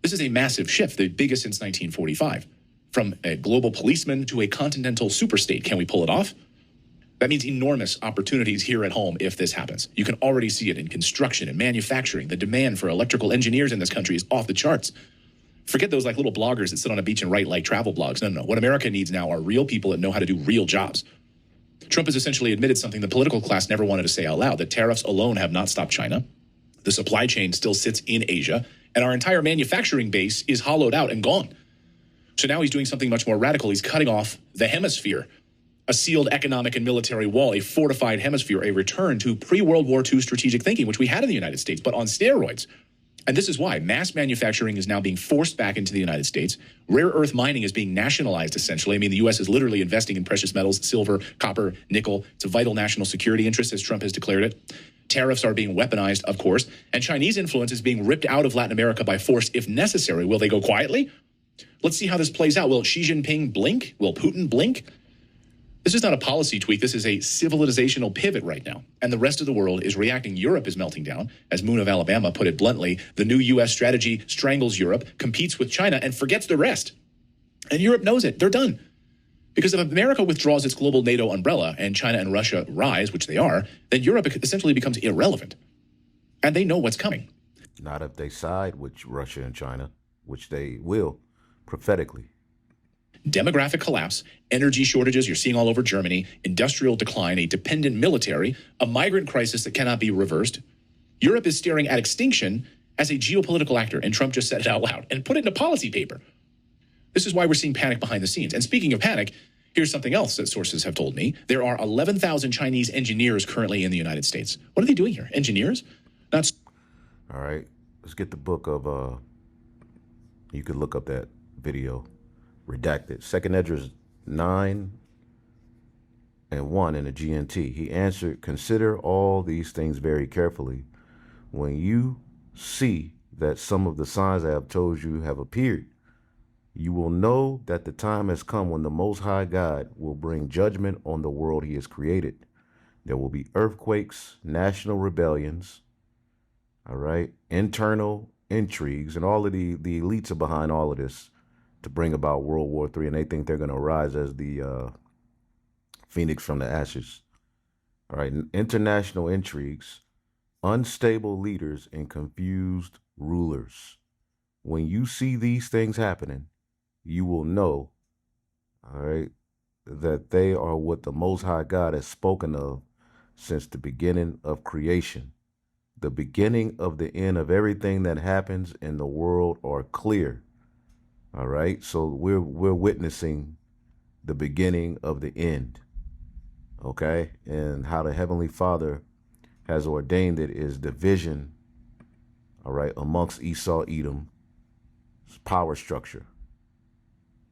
[SPEAKER 5] This is a massive shift, the biggest since 1945. From a global policeman to a continental superstate. Can we pull it off? That means enormous opportunities here at home if this happens. You can already see it in construction and manufacturing. The demand for electrical engineers in this country is off the charts. Forget those like little bloggers that sit on a beach and write like travel blogs. No. What America needs now are real people that know how to do real jobs. Trump has essentially admitted something the political class never wanted to say out loud, that tariffs alone have not stopped China. The supply chain still sits in Asia, and our entire manufacturing base is hollowed out and gone. So now he's doing something much more radical. He's cutting off the hemisphere, a sealed economic and military wall, a fortified hemisphere, a return to pre-World War II strategic thinking, which we had in the United States, but on steroids. And this is why mass manufacturing is now being forced back into the United States. Rare earth mining is being nationalized, essentially. I mean, the U.S. is literally investing in precious metals, silver, copper, nickel. It's a vital national security interest, as Trump has declared it. Tariffs are being weaponized, of course, and Chinese influence is being ripped out of Latin America by force if necessary. Will they go quietly? Let's see how this plays out. Will Xi Jinping blink? Will Putin blink? This is not a policy tweak. This is a civilizational pivot right now. And the rest of the world is reacting. Europe is melting down. As Moon of Alabama put it bluntly, the new U.S. strategy strangles Europe, competes with China, and forgets the rest. And Europe knows it. They're done. Because if America withdraws its global NATO umbrella and China and Russia rise, which they are, then Europe essentially becomes irrelevant. And they know what's coming.
[SPEAKER 1] Not if they side with Russia and China, which they will, prophetically.
[SPEAKER 5] Demographic collapse, energy shortages you're seeing all over Germany, industrial decline, a dependent military, a migrant crisis that cannot be reversed. Europe is staring at extinction as a geopolitical actor, and Trump just said it out loud and put it in a policy paper. This is why we're seeing panic behind the scenes. And speaking of panic, here's something else that sources have told me. There are 11,000 Chinese engineers currently in the United States. What are they doing here? Engineers? Not.
[SPEAKER 1] All right, let's get the book of, you could look up that video. Redacted. 2nd Esdras 9 and 1 in the GNT. He answered, consider all these things very carefully. When you see that some of the signs I have told you have appeared, you will know that the time has come when the Most High God will bring judgment on the world he has created. There will be earthquakes, national rebellions, all right, internal intrigues, and all of the elites are behind all of this to bring about World War III, and they think they're going to rise as the phoenix from the ashes. All right, international intrigues, unstable leaders, and confused rulers. When you see these things happening, you will know, all right, that they are what the Most High God has spoken of since the beginning of creation. The beginning of the end of everything that happens in the world are clear. All right, so we're witnessing the beginning of the end, okay? And how the Heavenly Father has ordained it is division, all right, amongst Esau, Edom, power structure,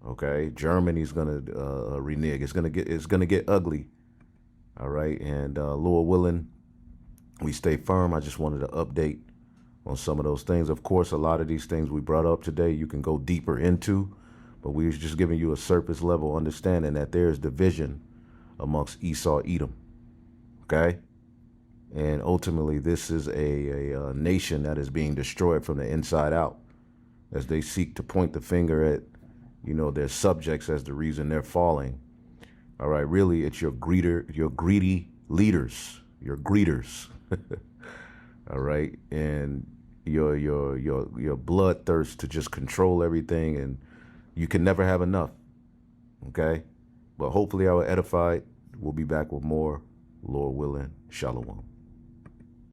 [SPEAKER 1] okay? Germany's gonna renege. It's gonna get ugly, all right? And Lord willing, we stay firm. I just wanted to update on some of those things. Of course, a lot of these things we brought up today, you can go deeper into, but we was just giving you a surface level understanding that there's division amongst Esau, Edom, okay? And ultimately, this is a nation that is being destroyed from the inside out as they seek to point the finger at, you know, their subjects as the reason they're falling. All right, really, it's your greedy leaders, your greeters. All right, and your bloodthirst to just control everything, and you can never have enough. Okay, but hopefully I will edify. We'll be back with more, Lord willing. Shalom.